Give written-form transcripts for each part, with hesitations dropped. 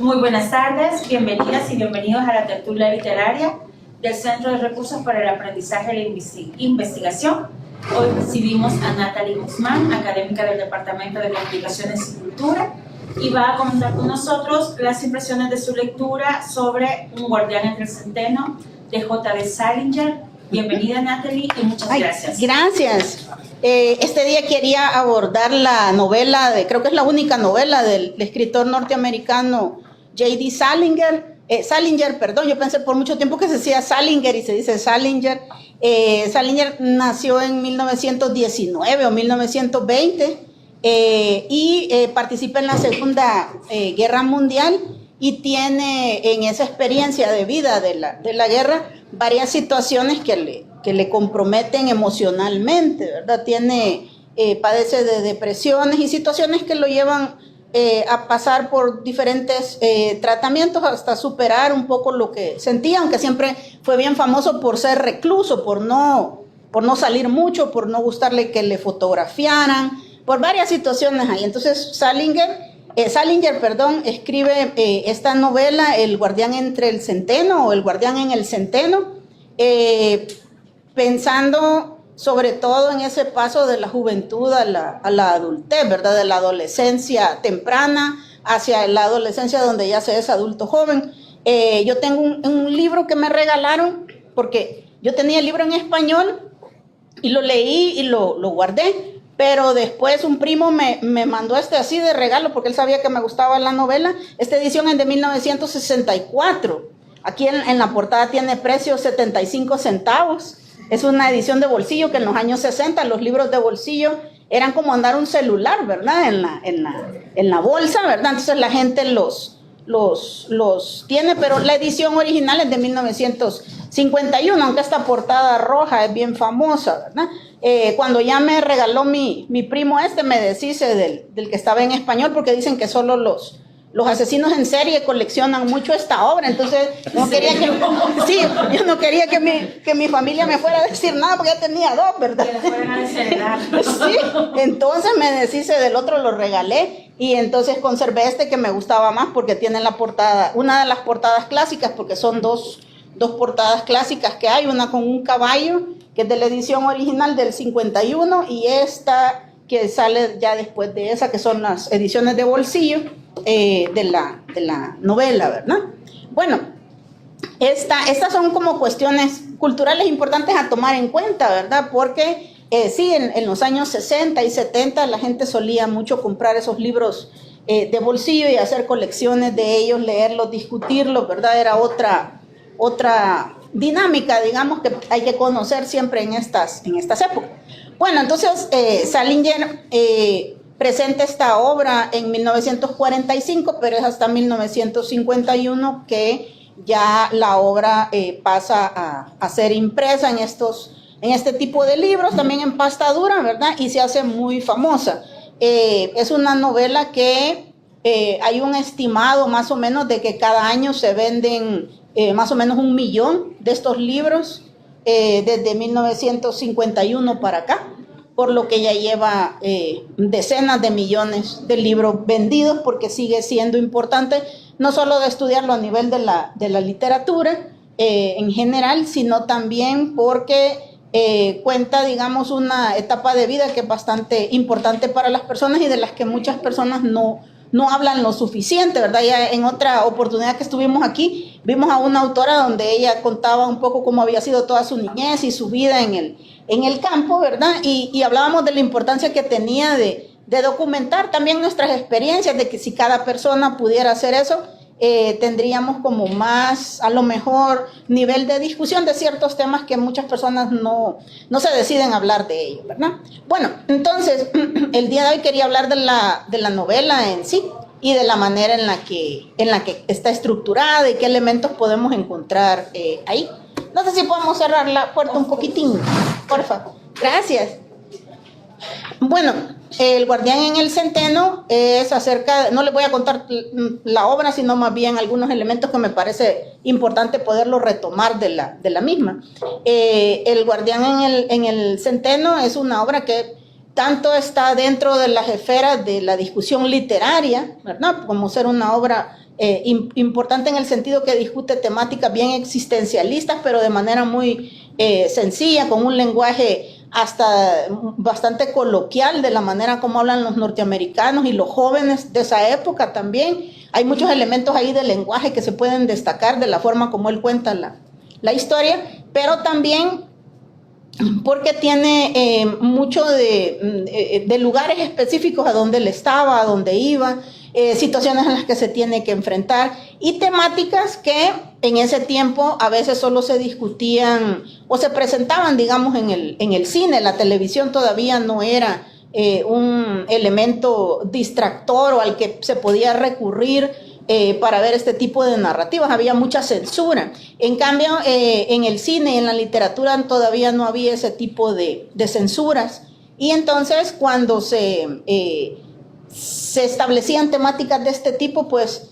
Muy buenas tardes, bienvenidas y bienvenidos a la tertulia literaria del Centro de Recursos para el Aprendizaje y la Investigación. Hoy recibimos a Natalie Guzmán, académica del Departamento de Comunicaciones y Cultura, y va a comentar con nosotros las impresiones de su lectura sobre Un guardián entre el centeno de J.D. Salinger. Bienvenida, Natalie, y muchas gracias. Gracias. Este día quería abordar la novela, creo que es la única novela del escritor norteamericano J.D. Salinger. Yo pensé por mucho tiempo que se decía Salinger y se dice Salinger. Salinger nació en 1919 o 1920 y participa en la Segunda Guerra Mundial y tiene en esa experiencia de vida de la guerra varias situaciones que le comprometen emocionalmente, ¿verdad? Padece de depresiones y situaciones que lo llevan a pasar por diferentes tratamientos hasta superar un poco lo que sentía, aunque siempre fue bien famoso por ser recluso, por no salir mucho, por no gustarle que le fotografiaran, por varias situaciones ahí. Entonces Salinger, escribe esta novela, El guardián entre el centeno o El guardián en el centeno, pensando sobre todo en ese paso de la juventud a la adultez, ¿verdad? De la adolescencia temprana hacia la adolescencia donde ya se es adulto joven. Yo tengo un libro que me regalaron porque yo tenía el libro en español y lo leí y lo guardé. Pero después un primo me mandó así de regalo porque él sabía que me gustaba la novela. Esta edición es de 1964. Aquí en la portada tiene precio 75 centavos. Es una edición de bolsillo que en los años 60 los libros de bolsillo eran como andar un celular, ¿verdad? En la bolsa, ¿verdad? Entonces la gente los tiene, pero la edición original es de 1951, aunque esta portada roja es bien famosa, ¿verdad? Cuando ya me regaló mi primo me deshice del que estaba en español porque dicen que solo los asesinos en serie coleccionan mucho esta obra, entonces yo no quería que mi familia me fuera a decir nada porque ya tenía dos, ¿verdad? Que le fueran a desheredar. Sí, entonces me deshice del otro, lo regalé y entonces conservé que me gustaba más porque tiene la portada, una de las portadas clásicas, porque son dos portadas clásicas que hay, una con un caballo que es de la edición original del 51 y esta que sale ya después de esa, que son las ediciones de bolsillo de la novela, ¿verdad? Bueno, estas son como cuestiones culturales importantes a tomar en cuenta, ¿verdad? Porque sí, en los años 60 y 70 la gente solía mucho comprar esos libros de bolsillo y hacer colecciones de ellos, leerlos, discutirlos, ¿verdad? Era otra dinámica, digamos, que hay que conocer siempre en estas épocas. Bueno, entonces Salinger presenta esta obra en 1945, pero es hasta 1951 que ya la obra pasa a ser impresa en este tipo de libros, también en pasta dura, ¿verdad? Y se hace muy famosa. Es una novela que hay un estimado más o menos de que cada año se venden más o menos 1 millón de estos libros desde 1951 para acá, por lo que ya lleva decenas de millones de libros vendidos, porque sigue siendo importante no solo de estudiarlo a nivel de la literatura en general, sino también porque cuenta, digamos, una etapa de vida que es bastante importante para las personas y de las que muchas personas no hablan lo suficiente, ¿verdad? Ya en otra oportunidad que estuvimos aquí, vimos a una autora donde ella contaba un poco cómo había sido toda su niñez y su vida en el campo, ¿verdad? Y hablábamos de la importancia que tenía de documentar también nuestras experiencias, de que si cada persona pudiera hacer eso, tendríamos como más, a lo mejor, nivel de discusión de ciertos temas que muchas personas no se deciden hablar de ellos, ¿verdad? Bueno, entonces, el día de hoy quería hablar de la novela en sí y de la manera en la que está estructurada y qué elementos podemos encontrar ahí. No sé si podemos cerrar la puerta un poquitín, por favor. Gracias. Bueno, El guardián en el centeno es acerca, no les voy a contar la obra, sino más bien algunos elementos que me parece importante poderlo retomar de la misma. El guardián en el centeno es una obra que tanto está dentro de las esferas de la discusión literaria, ¿verdad? Como ser una obra importante en el sentido que discute temáticas bien existencialistas, pero de manera muy sencilla, con un lenguaje hasta bastante coloquial de la manera como hablan los norteamericanos y los jóvenes de esa época también. Hay muchos elementos ahí de lenguaje que se pueden destacar de la forma como él cuenta la historia, pero también porque tiene mucho de lugares específicos a donde él estaba, a donde iba, situaciones en las que se tiene que enfrentar y temáticas que en ese tiempo a veces solo se discutían o se presentaban, digamos, en el cine. La televisión todavía no era un elemento distractor o al que se podía recurrir para ver este tipo de narrativas. Había mucha censura. En cambio, en el cine y en la literatura todavía no había ese tipo de censuras. Y entonces, cuando se establecían temáticas de este tipo, pues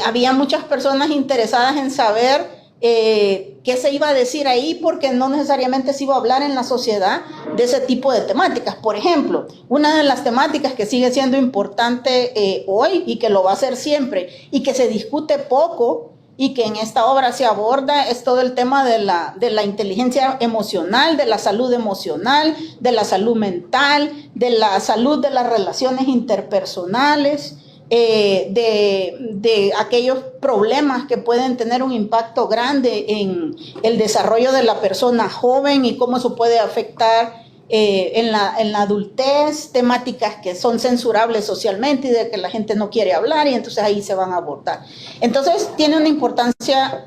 había muchas personas interesadas en saber qué se iba a decir ahí, porque no necesariamente se iba a hablar en la sociedad de ese tipo de temáticas. Por ejemplo, una de las temáticas que sigue siendo importante hoy y que lo va a ser siempre y que se discute poco y que en esta obra se aborda es todo el tema de la inteligencia emocional, de la salud emocional, de la salud mental, de la salud de las relaciones interpersonales, de aquellos problemas que pueden tener un impacto grande en el desarrollo de la persona joven y cómo eso puede afectar en la adultez, temáticas que son censurables socialmente y de que la gente no quiere hablar, y entonces ahí se van a abordar. Entonces tiene una importancia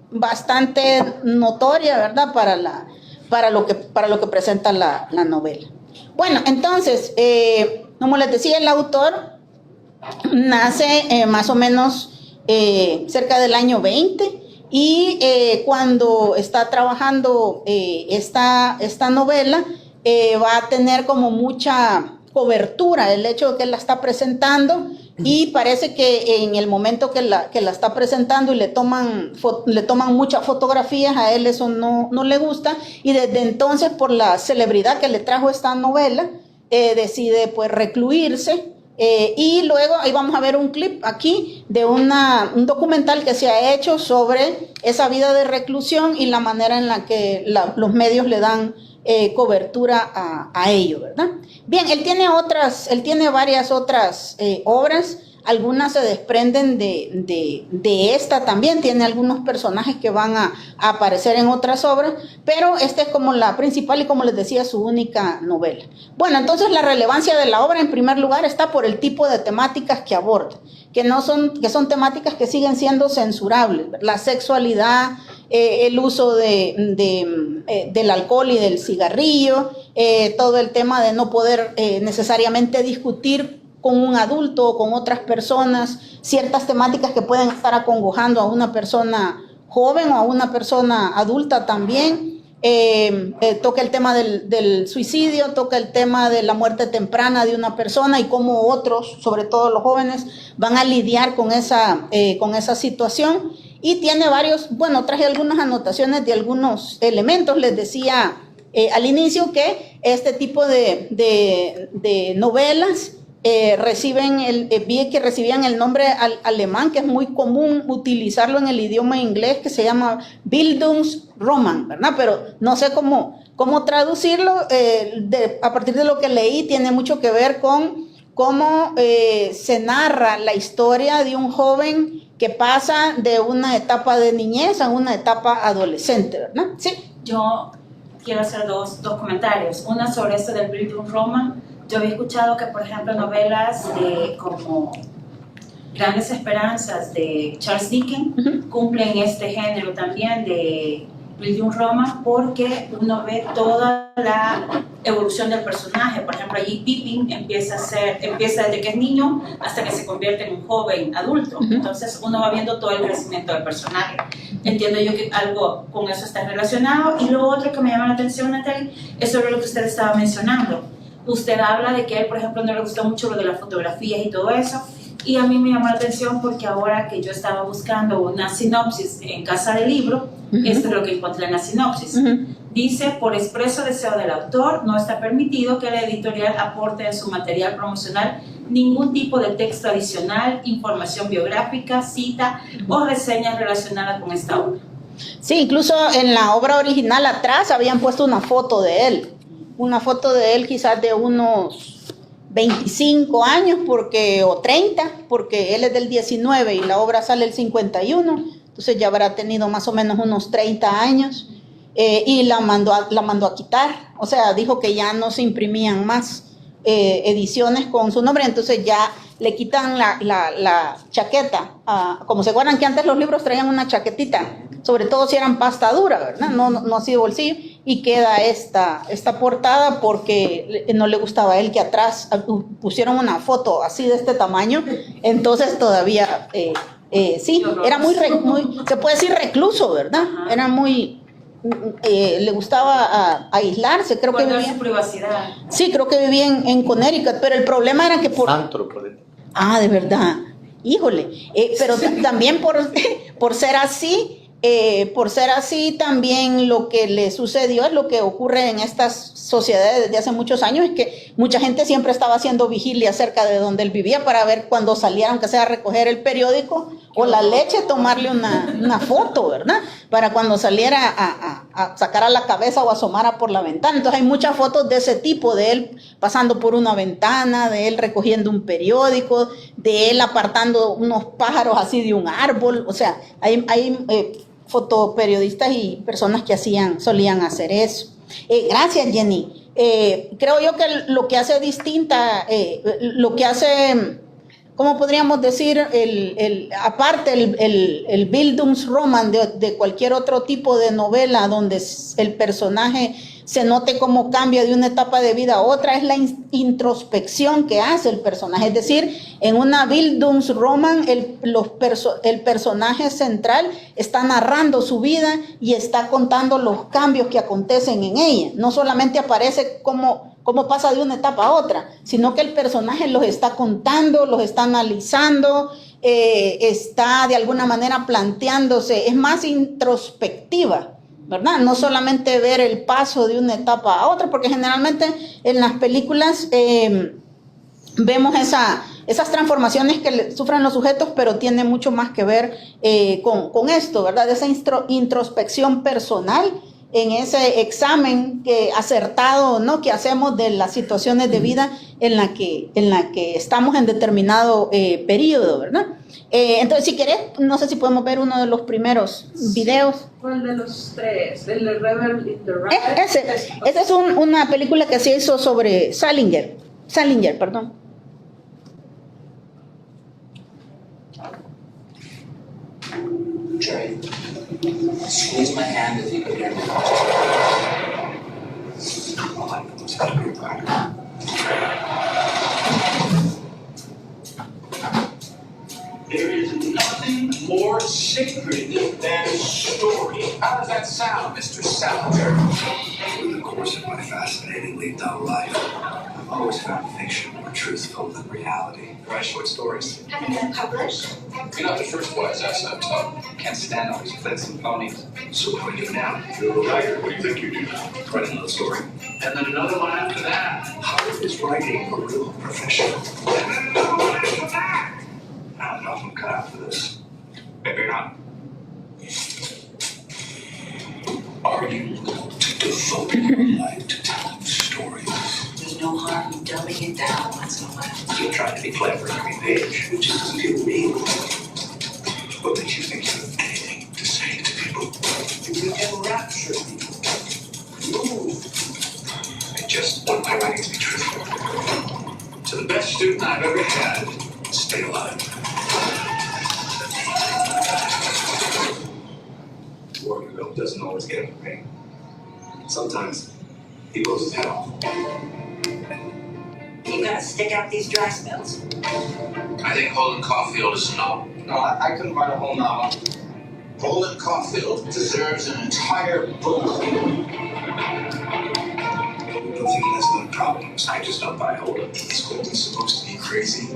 bastante notoria, ¿verdad?, para lo que presenta la novela. Bueno, entonces, como les decía, el autor nace más o menos cerca del año 20, y cuando está trabajando esta novela va a tener como mucha cobertura el hecho de que la está presentando, y parece que en el momento que la está presentando y le toman muchas fotografías, a él eso no le gusta, y desde entonces, por la celebridad que le trajo esta novela, decide pues recluirse. Y luego ahí vamos a ver un clip aquí de un documental que se ha hecho sobre esa vida de reclusión y la manera en la que los medios le dan cobertura a ello, ¿verdad? Bien, él tiene varias otras obras. Algunas se desprenden de esta también. Tiene algunos personajes que van a aparecer en otras obras, pero esta es como la principal y, como les decía, su única novela. Bueno, entonces la relevancia de la obra, en primer lugar, está por el tipo de temáticas que aborda, que son temáticas que siguen siendo censurables. La sexualidad, el uso del alcohol y del cigarrillo, todo el tema de no poder necesariamente discutir con un adulto o con otras personas ciertas temáticas que pueden estar acongojando a una persona joven o a una persona adulta también. Toca el tema del suicidio, toca el tema de la muerte temprana de una persona y cómo otros, sobre todo los jóvenes, van a lidiar con esa situación. Y tiene traje algunas anotaciones de algunos elementos. Les decía al inicio que este tipo de novelas vi que recibían el nombre alemán, que es muy común utilizarlo en el idioma inglés, que se llama Bildungsroman, ¿verdad? Pero no sé cómo traducirlo. A partir de lo que leí, tiene mucho que ver con cómo se narra la historia de un joven que pasa de una etapa de niñez a una etapa adolescente, ¿verdad? Sí. Yo quiero hacer dos comentarios. Una sobre esto del Bildungsroman. Yo había escuchado que, por ejemplo, novelas como Grandes Esperanzas de Charles Dickens cumplen este género también de Bildungsroman, porque uno ve toda la evolución del personaje. Por ejemplo, allí Pippin empieza desde que es niño hasta que se convierte en un joven adulto. Entonces uno va viendo todo el crecimiento del personaje. Entiendo yo que algo con eso está relacionado. Y lo otro que me llama la atención, Natalie, es sobre lo que usted estaba mencionando. Usted habla de que a él, por ejemplo, no le gustó mucho lo de las fotografías y todo eso, y a mí me llamó la atención porque ahora que yo estaba buscando una sinopsis en Casa del Libro, Esto es lo que encontré en la sinopsis. Dice, por expreso deseo del autor, no está permitido que la editorial aporte en su material promocional ningún tipo de texto adicional, información biográfica, cita o reseña relacionada con esta obra. Sí, incluso en la obra original atrás habían puesto una foto de él quizás de unos 25 años o 30, porque él es del 19 y la obra sale el 51, entonces ya habrá tenido más o menos unos 30 años y la mandó a quitar, o sea, dijo que ya no se imprimían más ediciones con su nombre, entonces ya le quitan la chaqueta, como se acuerdan que antes los libros traían una chaquetita, sobre todo si eran pasta dura, ¿verdad? No así de bolsillo, y queda esta portada porque no le gustaba a él que atrás pusieron una foto así de este tamaño, entonces todavía, sí, era muy, se puede decir recluso, ¿verdad? Era muy... le gustaba aislarse, creo que vivía su privacidad. Sí, creo que vivía en Connecticut, pero el problema era que de verdad, híjole, pero también por ser así, también lo que le sucedió es lo que ocurre en estas sociedades desde hace muchos años, es que mucha gente siempre estaba haciendo vigilia cerca de donde él vivía para ver cuando saliera, aunque sea a recoger el periódico o la leche, tomarle una foto, ¿verdad? Para cuando saliera a sacar a la cabeza o asomara por la ventana. Entonces hay muchas fotos de ese tipo, de él pasando por una ventana, de él recogiendo un periódico, de él apartando unos pájaros así de un árbol. O sea, hay fotoperiodistas y personas que solían hacer eso. Gracias, Jenny. Creo yo que lo que hace distinta, ¿cómo podríamos decir? Aparte el Bildungsroman de cualquier otro tipo de novela donde el personaje se note cómo cambia de una etapa de vida a otra, es la introspección que hace el personaje. Es decir, en una Bildungsroman el personaje central está narrando su vida y está contando los cambios que acontecen en ella. No solamente aparece cómo pasa de una etapa a otra, sino que el personaje los está contando, los está analizando, está de alguna manera planteándose, es más introspectiva, ¿verdad? No solamente ver el paso de una etapa a otra, porque generalmente en las películas vemos esas transformaciones que sufren los sujetos, pero tiene mucho más que ver con esto, ¿verdad? Esa introspección personal, en ese examen acertado, ¿no?, que hacemos de las situaciones de vida en la que estamos en determinado periodo, ¿verdad? Entonces, si querés, no sé si podemos ver uno de los primeros videos. ¿Cuál de los tres? ¿El de Rebel in the Ride? Esa es una película que se hizo sobre Salinger, perdón. Jerry, squeeze my hand if you could hear me. All I know is how to be a partner. There is nothing more sacred than story. How does that sound, Mr. Salinger? In the course of my fascinatingly dull life, I've always found fiction more truthful than reality. Write short stories. Haven't been published. You're not the first wise ass I've taught. Can't stand all these flits and phonies. So what do we do now? You're a writer. What do you think you do now? Write another story. And then another one after that. How is writing a real profession? And then another one after that. I don't know if I'm cut out for this. Maybe you're not. Are you going to devote your life to telling stories? There's no harm in dumbing it down once in a while. You're trying to be clever every page. It just doesn't feel real. What makes you think you have anything to say to people? You enrapture people. Move. I just want my writing to be truthful. To the best student I've ever had, stay alive. Working milk doesn't always get him pain. Sometimes he goes to hell. You gonna stick out these dry spells? I think Holden Caulfield is a no. No, I couldn't write a whole novel. Holden Caulfield deserves an entire book. I don't think he has no problems. I just don't buy Holden. Is Holden supposed to be crazy?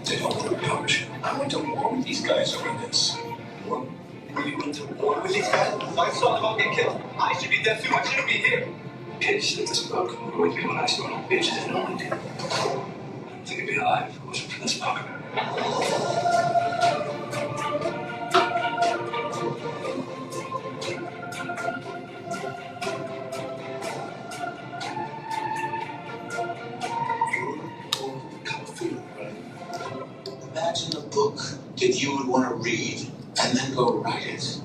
They don't want to publish it. I went to war with these guys over this. War? Were you into war with these guys? I saw them all get killed. I should be dead too. I shouldn't be here. Kids like this book were with me when I saw no bitches and only did. I don't think I'd be alive if it wasn't for this book. Imagine a book that you would want to read and then go write it.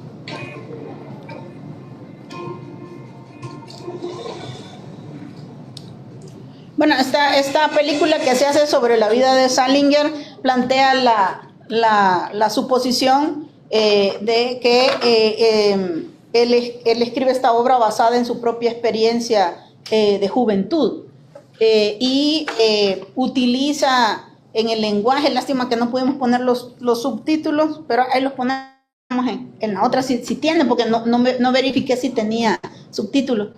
Bueno, esta película que se hace sobre la vida de Salinger plantea la suposición de que él escribe esta obra basada en su propia experiencia de juventud y utiliza en el lenguaje, lástima que no pudimos poner los subtítulos, pero ahí los ponemos en la otra si tiene, porque no verifiqué si tenía subtítulos.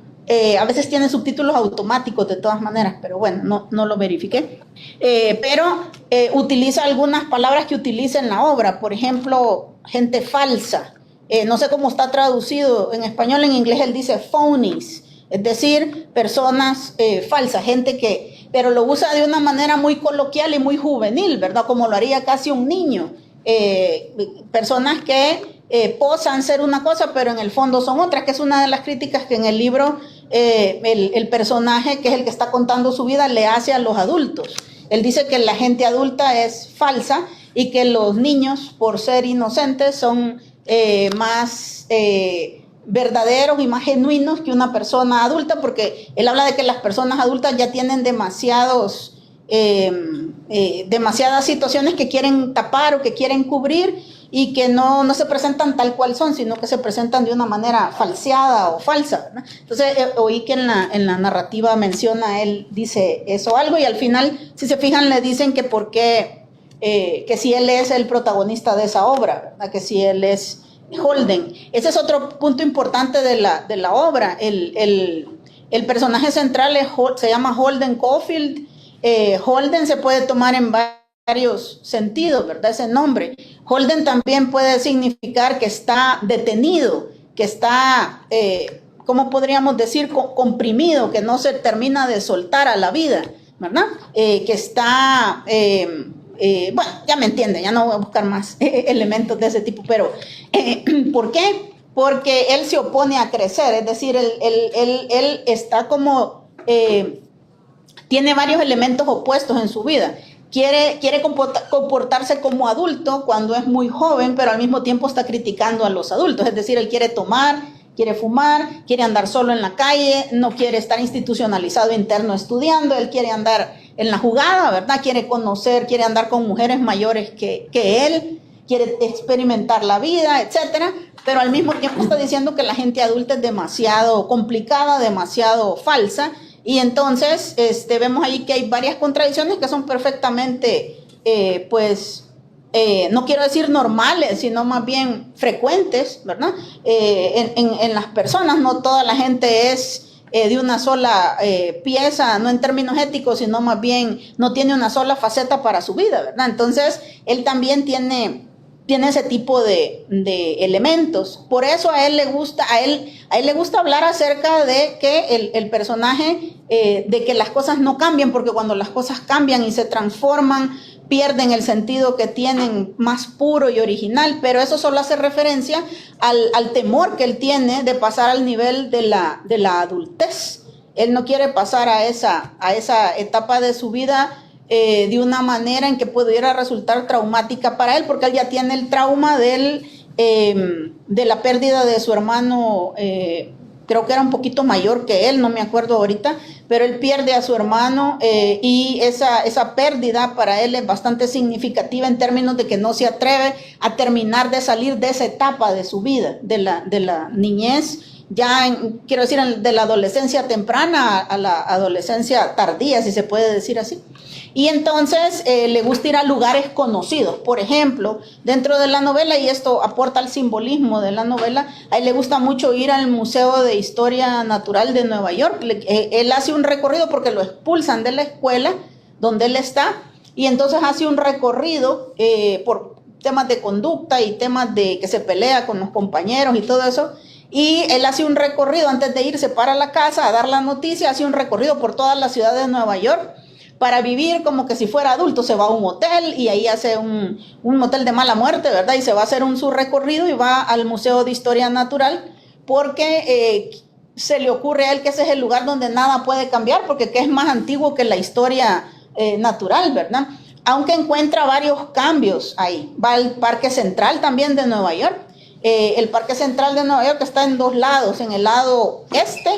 A veces tiene subtítulos automáticos de todas maneras, pero bueno, no lo verifiqué. Pero utiliza algunas palabras que utiliza en la obra, por ejemplo, gente falsa. No sé cómo está traducido en español, en inglés él dice phonies, es decir, personas falsas, gente que... Pero lo usa de una manera muy coloquial y muy juvenil, ¿verdad? Como lo haría casi un niño. Personas que posan ser una cosa, pero en el fondo son otras, que es una de las críticas que en el libro el personaje, que es el que está contando su vida, le hace a los adultos. Él dice que la gente adulta es falsa y que los niños, por ser inocentes, son más verdaderos y más genuinos que una persona adulta, porque él habla de que las personas adultas ya tienen demasiadas situaciones que quieren tapar o que quieren cubrir y que no se presentan tal cual son, sino que se presentan de una manera falseada o falsa, ¿no? Entonces oí que en la narrativa menciona, él dice eso algo, y al final, si se fijan, le dicen que por qué, que si él es el protagonista de esa obra, ¿verdad? Que si él es Holden. Ese es otro punto importante de la obra. El personaje central se llama Holden Caulfield. Holden se puede tomar en varios sentidos, ¿verdad? Ese nombre. Holden también puede significar que está detenido, que está, ¿cómo podríamos decir? Comprimido, que no se termina de soltar a la vida, ¿verdad? Que está... bueno, ya me entienden, ya no voy a buscar más elementos de ese tipo, pero ¿por qué? Porque él se opone a crecer, es decir, él está como, tiene varios elementos opuestos en su vida. Quiere comportarse como adulto cuando es muy joven, pero al mismo tiempo está criticando a los adultos, es decir, él quiere tomar, quiere fumar, quiere andar solo en la calle, no quiere estar institucionalizado interno estudiando, él quiere andar en la jugada, ¿verdad? Quiere conocer, quiere andar con mujeres mayores que él, quiere experimentar la vida, etcétera, pero al mismo tiempo está diciendo que la gente adulta es demasiado complicada, demasiado falsa, y entonces vemos ahí que hay varias contradicciones que son perfectamente, no quiero decir normales, sino más bien frecuentes, ¿verdad? En las personas. No toda la gente es de una sola pieza, no en términos éticos, sino más bien no tiene una sola faceta para su vida, ¿verdad? Entonces, él también tiene ese tipo de elementos. Por eso a él le gusta hablar acerca de que el personaje, de que las cosas no cambian, porque cuando las cosas cambian y se transforman, pierden el sentido que tienen más puro y original, pero eso solo hace referencia al temor que él tiene de pasar al nivel de la adultez. Él no quiere pasar a esa etapa de su vida de una manera en que pudiera resultar traumática para él, porque él ya tiene el trauma de la pérdida de su hermano, creo que era un poquito mayor que él, no me acuerdo ahorita, pero él pierde a su hermano y esa pérdida para él es bastante significativa en términos de que no se atreve a terminar de salir de esa etapa de su vida, de la niñez, quiero decir, de la adolescencia temprana a la adolescencia tardía, si se puede decir así. Y entonces le gusta ir a lugares conocidos. Por ejemplo, dentro de la novela, y esto aporta al simbolismo de la novela, a él le gusta mucho ir al Museo de Historia Natural de Nueva York. Él hace un recorrido porque lo expulsan de la escuela donde él está, y entonces hace un recorrido temas de conducta y temas de que se pelea con los compañeros y todo eso. Y él hace un recorrido, antes de irse para la casa a dar la noticia, hace un recorrido por toda la ciudad de Nueva York para vivir como que si fuera adulto. Se va a un hotel y ahí hace un motel de mala muerte, ¿verdad? Y se va a hacer su recorrido y va al Museo de Historia Natural porque se le ocurre a él que ese es el lugar donde nada puede cambiar, porque que es más antiguo que la historia natural, ¿verdad? Aunque encuentra varios cambios ahí. Va al Parque Central también de Nueva York. El Parque Central de Nueva York está en dos lados, en el lado este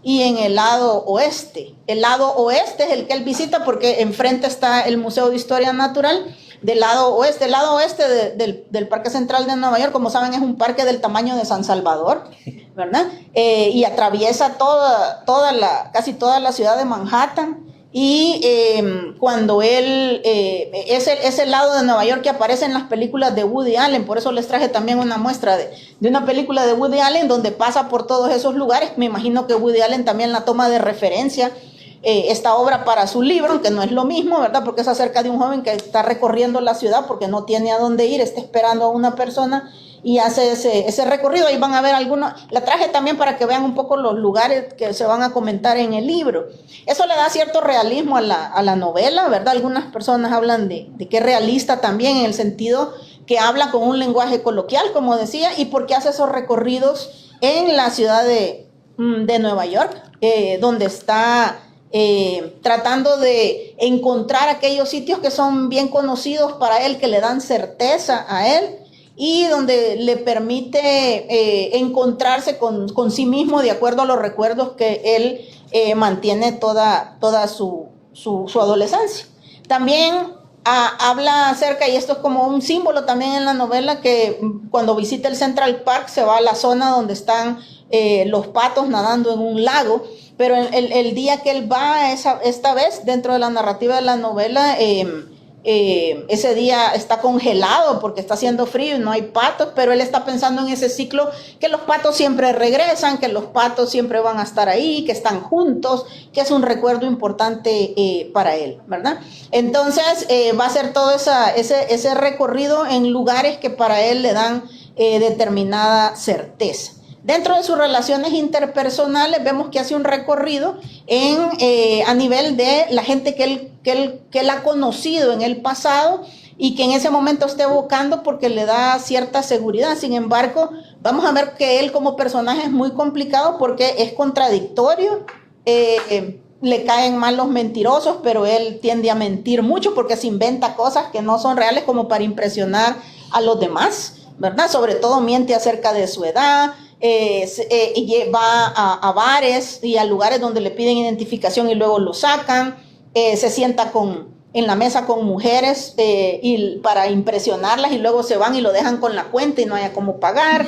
y en el lado oeste. El lado oeste es el que él visita porque enfrente está el Museo de Historia Natural. Del lado oeste, el lado oeste del Parque Central de Nueva York, como saben, es un parque del tamaño de San Salvador, ¿verdad? Y atraviesa casi toda la ciudad de Manhattan. Y cuando él, es el lado de Nueva York que aparece en las películas de Woody Allen, por eso les traje también una muestra de una película de Woody Allen donde pasa por todos esos lugares. Me imagino que Woody Allen también la toma de referencia esta obra para su libro, aunque no es lo mismo, ¿verdad? Porque es acerca de un joven que está recorriendo la ciudad porque no tiene a dónde ir, está esperando a una persona y hace ese recorrido. Ahí van a ver algunos, la traje también para que vean un poco los lugares que se van a comentar en el libro. Eso le da cierto realismo a la novela, ¿verdad? Algunas personas hablan de que es realista también en el sentido que habla con un lenguaje coloquial, como decía, y porque hace esos recorridos en la ciudad de Nueva York, donde está tratando de encontrar aquellos sitios que son bien conocidos para él, que le dan certeza a él, y donde le permite encontrarse con sí mismo de acuerdo a los recuerdos que él mantiene toda su adolescencia. También habla acerca, y esto es como un símbolo también en la novela, que cuando visita el Central Park se va a la zona donde están los patos nadando en un lago, pero el día que él va esta vez dentro de la narrativa de la novela, ese día está congelado porque está haciendo frío y no hay patos, pero él está pensando en ese ciclo, que los patos siempre regresan, que los patos siempre van a estar ahí, que están juntos, que es un recuerdo importante para él, ¿verdad? Entonces va a ser todo ese recorrido en lugares que para él le dan determinada certeza. Dentro de sus relaciones interpersonales vemos que hace un recorrido a nivel de la gente que él ha conocido en el pasado y que en ese momento está evocando porque le da cierta seguridad. Sin embargo, vamos a ver que él como personaje es muy complicado porque es contradictorio, le caen mal los mentirosos, pero él tiende a mentir mucho porque se inventa cosas que no son reales como para impresionar a los demás, ¿verdad? Sobre todo miente acerca de su edad. Va a bares y a lugares donde le piden identificación y luego lo sacan, se sienta en la mesa con mujeres y para impresionarlas y luego se van y lo dejan con la cuenta y no haya cómo pagar.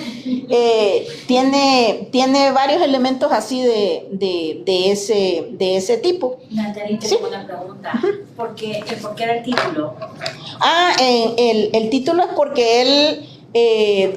Tiene varios elementos así de ese tipo. Natalie, ¿Sí? tengo una pregunta. ¿Por qué era el título? El título es porque él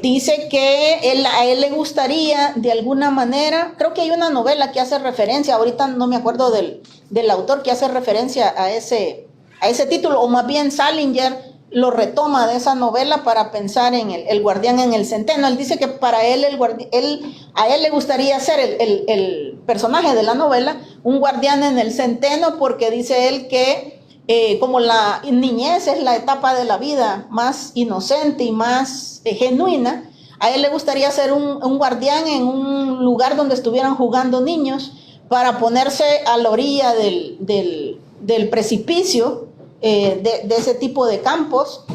dice que a él le gustaría de alguna manera, creo que hay una novela que hace referencia, ahorita no me acuerdo del autor, que hace referencia a ese título, o más bien Salinger lo retoma de esa novela para pensar en el guardián en el centeno. Él dice que para él, a él le gustaría ser el personaje de la novela, un guardián en el centeno, porque dice él que como la niñez es la etapa de la vida más inocente y más genuina, a él le gustaría ser un guardián en un lugar donde estuvieran jugando niños para ponerse a la orilla del precipicio de ese tipo de campos,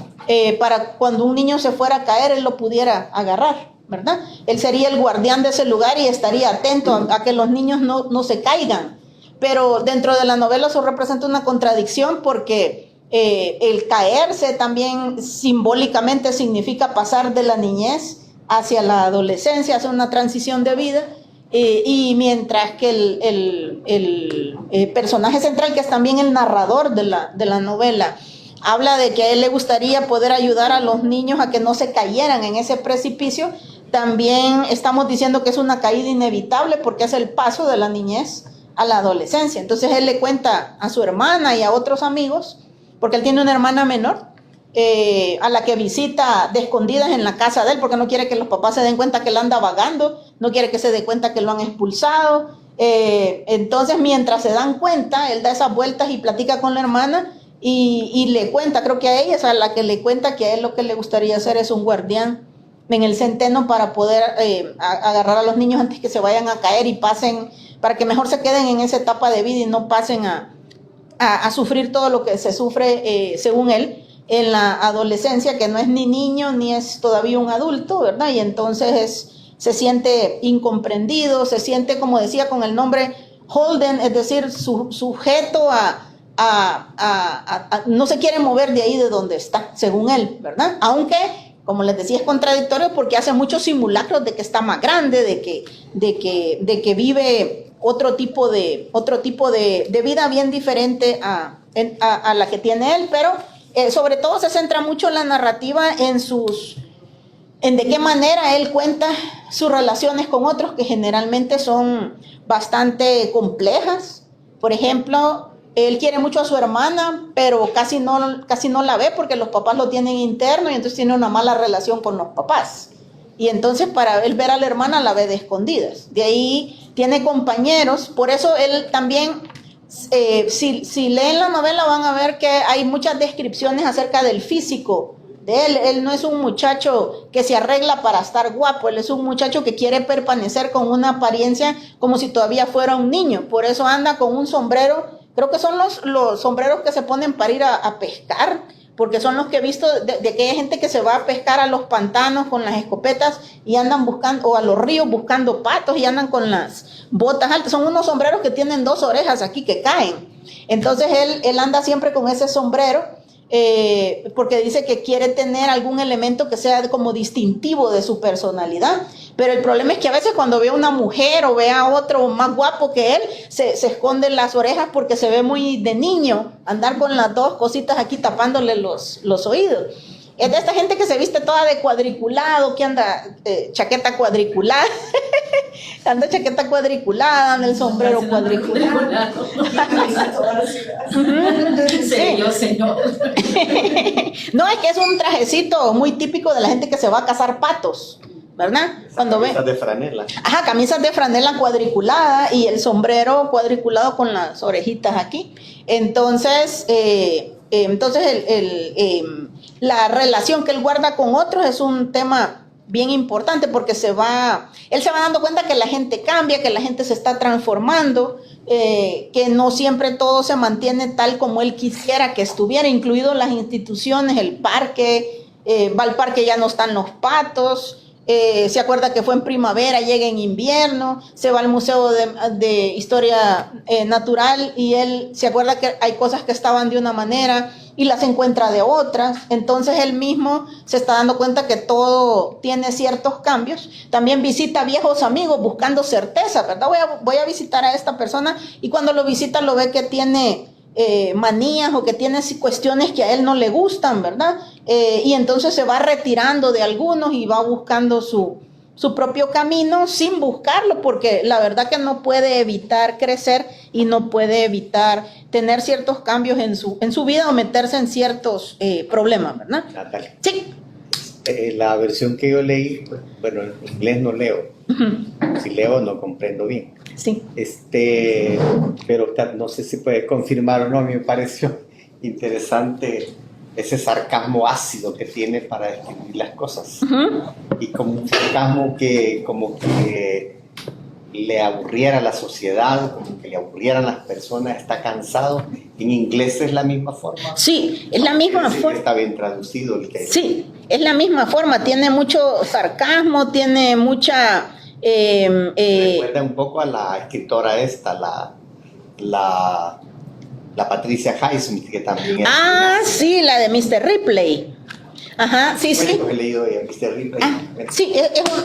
para cuando un niño se fuera a caer, él lo pudiera agarrar, ¿verdad? Él sería el guardián de ese lugar y estaría atento a que los niños no se caigan. Pero dentro de la novela eso representa una contradicción porque el caerse también simbólicamente significa pasar de la niñez hacia la adolescencia, hacia una transición de vida, y mientras que el personaje central, que es también el narrador de la novela, habla de que a él le gustaría poder ayudar a los niños a que no se cayeran en ese precipicio, también estamos diciendo que es una caída inevitable porque es el paso de la niñez a la adolescencia. Entonces él le cuenta a su hermana y a otros amigos, porque él tiene una hermana menor, a la que visita de escondidas en la casa de él, porque no quiere que los papás se den cuenta que él anda vagando, no quiere que se dé cuenta que lo han expulsado. Entonces, mientras se dan cuenta, él da esas vueltas y platica con la hermana y le cuenta, creo que a ella es a la que le cuenta que a él lo que le gustaría hacer es un guardián en el centeno para poder agarrar a los niños antes que se vayan a caer y pasen, para que mejor se queden en esa etapa de vida y no pasen a sufrir todo lo que se sufre, según él, en la adolescencia, que no es ni niño ni es todavía un adulto, ¿verdad? Y entonces se siente incomprendido, se siente, como decía, con el nombre Holden, es decir, sujeto no se quiere mover de ahí de donde está, según él, ¿verdad? Aunque, como les decía, es contradictorio porque hace muchos simulacros de que está más grande, de que vive otro tipo de vida bien diferente a la que tiene él, pero sobre todo se centra mucho la narrativa en de qué manera él cuenta sus relaciones con otros, que generalmente son bastante complejas. Por ejemplo, él quiere mucho a su hermana, pero casi no la ve porque los papás lo tienen interno y entonces tiene una mala relación con los papás. Y entonces para él ver a la hermana la ve de escondidas. De ahí tiene compañeros, por eso él también, si leen la novela van a ver que hay muchas descripciones acerca del físico de él. Él no es un muchacho que se arregla para estar guapo, él es un muchacho que quiere permanecer con una apariencia como si todavía fuera un niño. Por eso anda con un sombrero, creo que son los sombreros que se ponen para ir a pescar, porque son los que he visto de que hay gente que se va a pescar a los pantanos con las escopetas y andan buscando, o a los ríos buscando patos y andan con las botas altas. Son unos sombreros que tienen 2 orejas aquí que caen. Entonces él anda siempre con ese sombrero, porque dice que quiere tener algún elemento que sea como distintivo de su personalidad. Pero el problema es que a veces cuando ve a una mujer o ve a otro más guapo que él, se esconde las orejas porque se ve muy de niño andar con las 2 cositas aquí tapándole los oídos. Es de esta gente que se viste toda de cuadriculado, que anda chaqueta cuadriculada, anda chaqueta cuadriculada, anda el sombrero cuadriculado. Señor. No, es que es un trajecito muy típico de la gente que se va a cazar patos, ¿verdad? Cuando camisas de franela. Ajá, camisas de franela cuadriculada y el sombrero cuadriculado con las orejitas aquí. Entonces, la relación que él guarda con otros es un tema bien importante porque él se va dando cuenta que la gente cambia, que la gente se está transformando, que no siempre todo se mantiene tal como él quisiera que estuviera, incluido las instituciones, el parque, va al parque, ya no están los patos. Se acuerda que fue en primavera, llega en invierno, se va al Museo de Historia Natural y él se acuerda que hay cosas que estaban de una manera y las encuentra de otras. Entonces él mismo se está dando cuenta que todo tiene ciertos cambios. También visita viejos amigos buscando certeza, ¿verdad? Voy a visitar a esta persona, y cuando lo visita lo ve que tiene manías o que tiene cuestiones que a él no le gustan, ¿verdad? Y entonces se va retirando de algunos y va buscando su propio camino sin buscarlo, porque la verdad que no puede evitar crecer y no puede evitar tener ciertos cambios en su vida o meterse en ciertos problemas, ¿verdad? Natalia. Sí. La versión que yo leí, bueno, en inglés no leo. Si leo no comprendo bien. Sí. Pero no sé si puede confirmar o no, a mí me pareció interesante ese sarcasmo ácido que tiene para describir las cosas. Y como un sarcasmo que como que le aburriera a la sociedad, como que le aburrieran las personas, está cansado. En inglés es la misma forma. Sí, es la misma forma. Está bien traducido el que... Sí, es la misma forma, tiene mucho sarcasmo, tiene mucha... recuerda un poco a la escritora la Patricia Highsmith, que también es... sí, la de Mr. Ripley. Ajá, sí, sí. He leído de Mr. Ripley. Sí,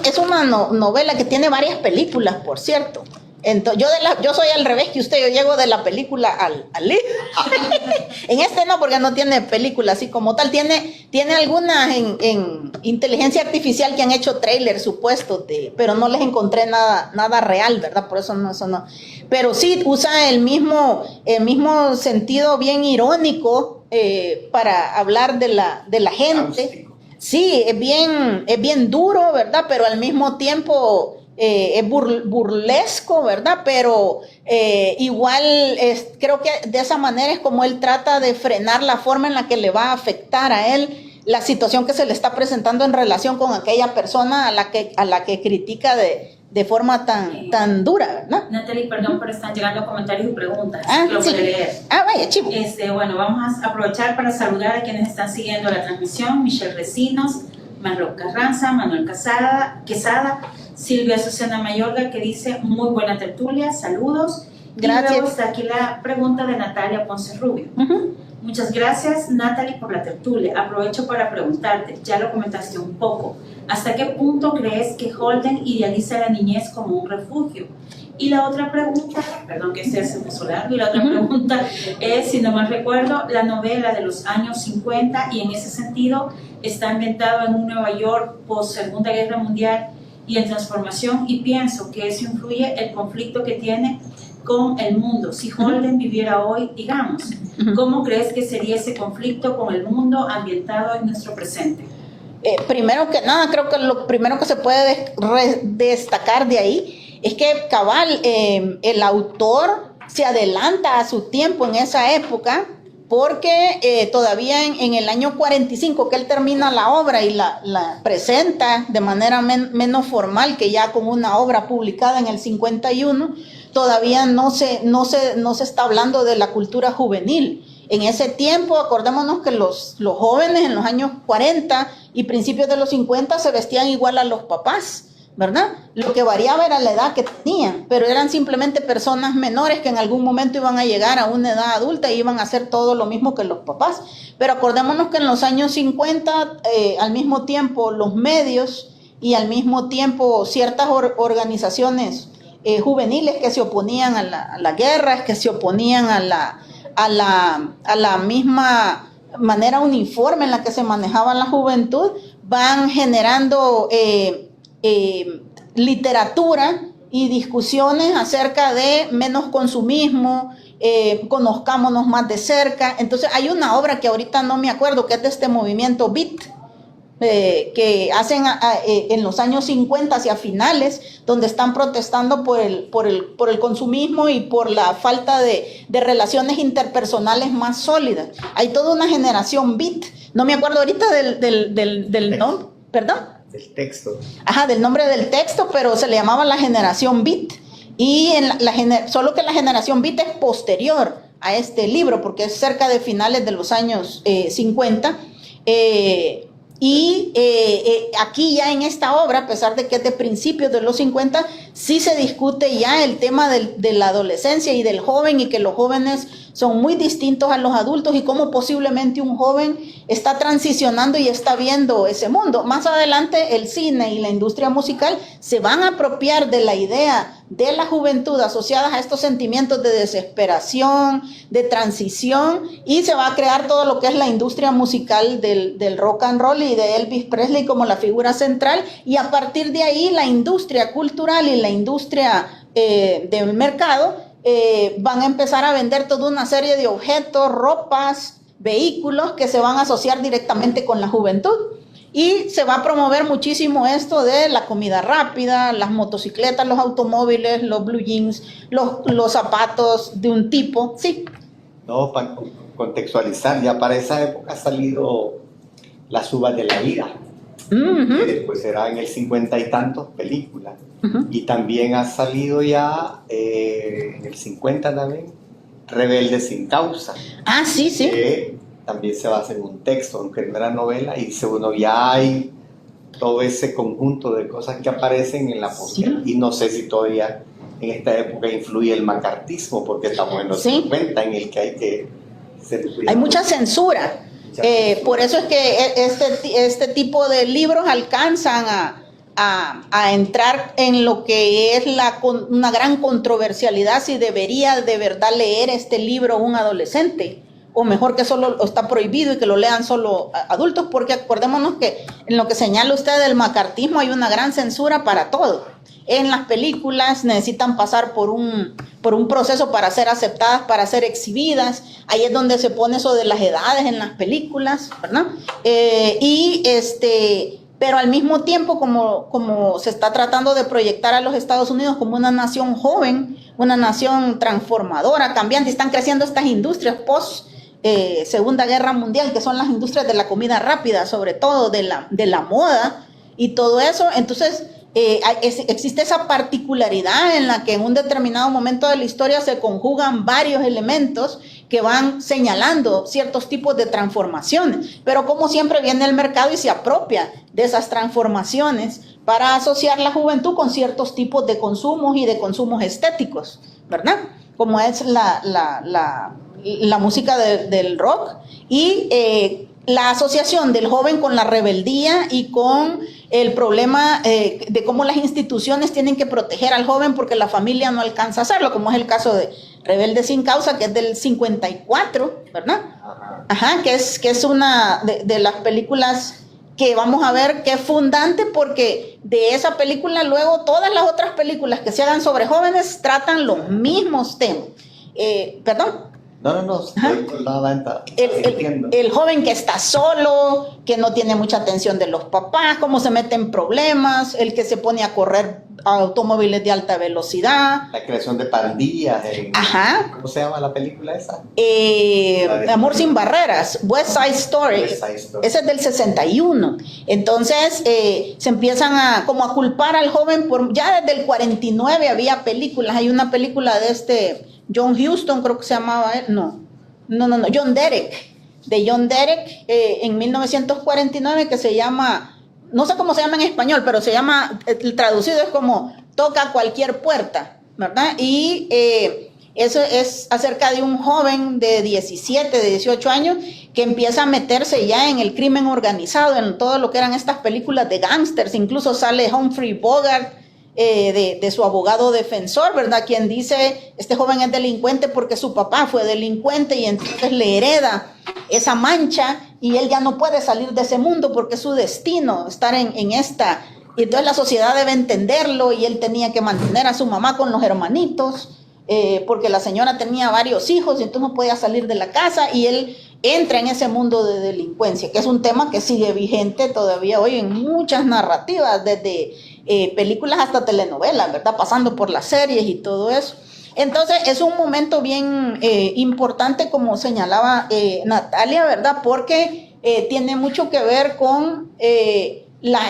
es una novela que tiene varias películas, por cierto. Entonces, yo soy al revés que usted, yo llego de la película al libro. En este no, porque no tiene película así como tal. Tiene algunas en inteligencia artificial que han hecho trailers supuestos, pero no les encontré nada real, ¿verdad? Por eso no. Pero sí usa el mismo sentido bien irónico para hablar de la gente. Cáustico. Sí, es bien duro, ¿verdad? Pero al mismo tiempo es burlesco, ¿verdad? Pero igual creo que de esa manera es como él trata de frenar la forma en la que le va a afectar a él la situación que se le está presentando en relación con aquella persona a la que critica de forma tan dura, ¿no? Natalie, perdón, pero están llegando comentarios y preguntas. Lo Sí. puede leer. Vaya, chivo. Bueno, vamos a aprovechar para saludar a quienes están siguiendo la transmisión. Michelle Recinos, Marlo Carranza, Manuel Quesada, Silvia Susana Mayorga, que dice muy buena tertulia, saludos. Gracias. Y luego está aquí la pregunta de Natalia Ponce Rubio. Muchas gracias, Natalie, por la tertulia. Aprovecho para preguntarte, ya lo comentaste un poco, ¿hasta qué punto crees que Holden idealiza la niñez como un refugio? Y la otra pregunta, perdón que se me hizo largo, y la otra pregunta es, si no mal recuerdo, la novela de los años 50, y en ese sentido está ambientado en un Nueva York post Segunda Guerra Mundial y en transformación, y pienso que eso influye el conflicto que tiene con el mundo. Si Holden viviera hoy, digamos, ¿cómo crees que sería ese conflicto con el mundo ambientado en nuestro presente? Primero que nada, creo que lo primero que se puede destacar de ahí es que cabal, el autor se adelanta a su tiempo en esa época, porque todavía en el año 45 que él termina la obra y la presenta de manera menos formal que ya como una obra publicada en el 51, todavía no se está hablando de la cultura juvenil. En ese tiempo, acordémonos que los jóvenes en los años 40 y principios de los 50 se vestían igual a los papás, ¿verdad? Lo que variaba era la edad que tenían, pero eran simplemente personas menores que en algún momento iban a llegar a una edad adulta y iban a hacer todo lo mismo que los papás. Pero acordémonos que en los años 50, al mismo tiempo los medios y al mismo tiempo ciertas organizaciones juveniles que se oponían a la guerra, que se oponían a la misma manera uniforme en la que se manejaba la juventud, van generando literatura y discusiones acerca de menos consumismo, conozcámonos más de cerca. Entonces hay una obra que ahorita no me acuerdo, que es de este movimiento Beat, que hacen en los años 50 hacia finales, donde están protestando por el consumismo y por la falta de relaciones interpersonales más sólidas. Hay toda una generación Beat, no me acuerdo ahorita del nombre, ¿perdón? Del texto. Ajá, del nombre del texto, pero se le llamaba la generación Beat. Y solo que la generación Beat es posterior a este libro, porque es cerca de finales de los años 50. Aquí ya en esta obra, a pesar de que es de principios de los 50, sí se discute ya el tema de la adolescencia y del joven, y que los jóvenes son muy distintos a los adultos y cómo posiblemente un joven está transicionando y está viendo ese mundo. Más adelante el cine y la industria musical se van a apropiar de la idea de la juventud asociadas a estos sentimientos de desesperación, de transición, y se va a crear todo lo que es la industria musical del rock and roll y de Elvis Presley como la figura central, y a partir de ahí la industria cultural y la industria del mercado van a empezar a vender toda una serie de objetos, ropas, vehículos que se van a asociar directamente con la juventud. Y se va a promover muchísimo esto de la comida rápida, las motocicletas, los automóviles, los blue jeans, los zapatos de un tipo, sí. No, para contextualizar, ya para esa época ha salido Las uvas de la ira, que después será en el 50 y tantos películas. Y también ha salido ya en el 50 también Rebelde sin causa. Ah, sí, sí. Que también se va a hacer un texto, aunque no era novela, y dice uno, ya hay todo ese conjunto de cosas que aparecen en la postal. Sí. Y no sé si todavía en esta época influye el macartismo, porque estamos en los 50, en el que hay que ser cuidadosos. Hay mucha censura. Por eso es que este tipo de libros alcanzan a entrar en lo que es una gran controversialidad, si debería de verdad leer este libro un adolescente, o mejor que solo está prohibido y que lo lean solo adultos, porque acordémonos que en lo que señala usted del macartismo hay una gran censura para todo. en las películas, necesitan pasar por un proceso para ser aceptadas, para ser exhibidas. Ahí es donde se pone eso de las edades en las películas, ¿verdad? Pero al mismo tiempo, como se está tratando de proyectar a los Estados Unidos como una nación joven, una nación transformadora, cambiante, están creciendo estas industrias post Segunda Guerra Mundial, que son las industrias de la comida rápida, sobre todo de la moda y todo eso. Entonces, existe esa particularidad en la que en un determinado momento de la historia se conjugan varios elementos que van señalando ciertos tipos de transformaciones, pero como siempre viene el mercado y se apropia de esas transformaciones para asociar la juventud con ciertos tipos de consumos y de consumos estéticos, ¿verdad? Como es la música del rock y la asociación del joven con la rebeldía y con el problema de cómo las instituciones tienen que proteger al joven porque la familia no alcanza a hacerlo, como es el caso de Rebelde sin Causa, que es del 54, ¿verdad? Ajá, que es una de las películas que vamos a ver que es fundante, porque de esa película luego todas las otras películas que se hagan sobre jóvenes tratan los mismos temas. ¿Perdón? No, estoy con la venta. El joven que está solo, que no tiene mucha atención de los papás, cómo se mete en problemas, el que se pone a correr automóviles de alta velocidad. La creación de pandillas. Ajá. ¿Cómo se llama la película esa? Amor sin barreras, West Side Story. Ese es del 61. Entonces se empiezan a culpar al joven ya desde el 49 había películas. Hay una película de John Huston, creo que se llamaba él. No, John Derek. De John Derek en 1949, que se llama, no sé cómo se llama en español, pero se llama, el traducido es como Toca cualquier puerta, ¿verdad? Y eso es acerca de un joven de 17, de 18 años que empieza a meterse ya en el crimen organizado, en todo lo que eran estas películas de gángsters. Incluso sale Humphrey Bogart de su abogado defensor, ¿verdad? Quien dice, este joven es delincuente porque su papá fue delincuente y entonces le hereda esa mancha y él ya no puede salir de ese mundo porque es su destino estar en esta. Y entonces la sociedad debe entenderlo y él tenía que mantener a su mamá con los hermanitos porque la señora tenía varios hijos y entonces no podía salir de la casa y él entra en ese mundo de delincuencia, que es un tema que sigue vigente todavía hoy en muchas narrativas, desde películas hasta telenovelas, ¿verdad? Pasando por las series y todo eso. Entonces es un momento bien importante, como señalaba Natalia, ¿verdad? Porque tiene mucho que ver con la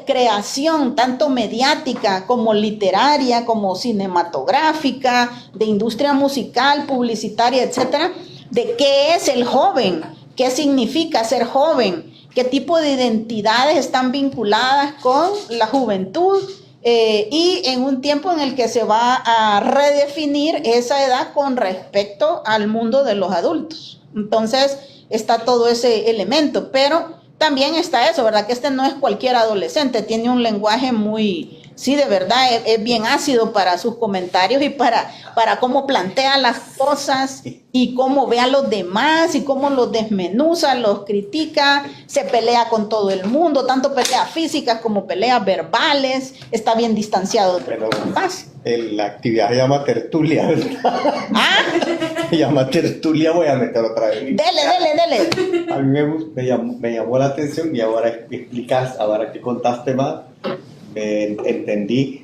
creación tanto mediática como literaria, como cinematográfica, de industria musical, publicitaria, etcétera, de qué es el joven, qué significa ser joven, qué tipo de identidades están vinculadas con la juventud y en un tiempo en el que se va a redefinir esa edad con respecto al mundo de los adultos. Entonces está todo ese elemento, pero también está eso, ¿verdad? Que no es cualquier adolescente, tiene un lenguaje muy, sí, de verdad, es bien ácido para sus comentarios y para cómo plantea las cosas y cómo ve a los demás y cómo los desmenuza, los critica, se pelea con todo el mundo, tanto peleas físicas como peleas verbales, está bien distanciado de los demás. La actividad se llama tertulia, ¿verdad? Se llama tertulia, voy a meter otra vez. Dele. A mí me llamó la atención y ahora explicas, ahora que contaste más, entendí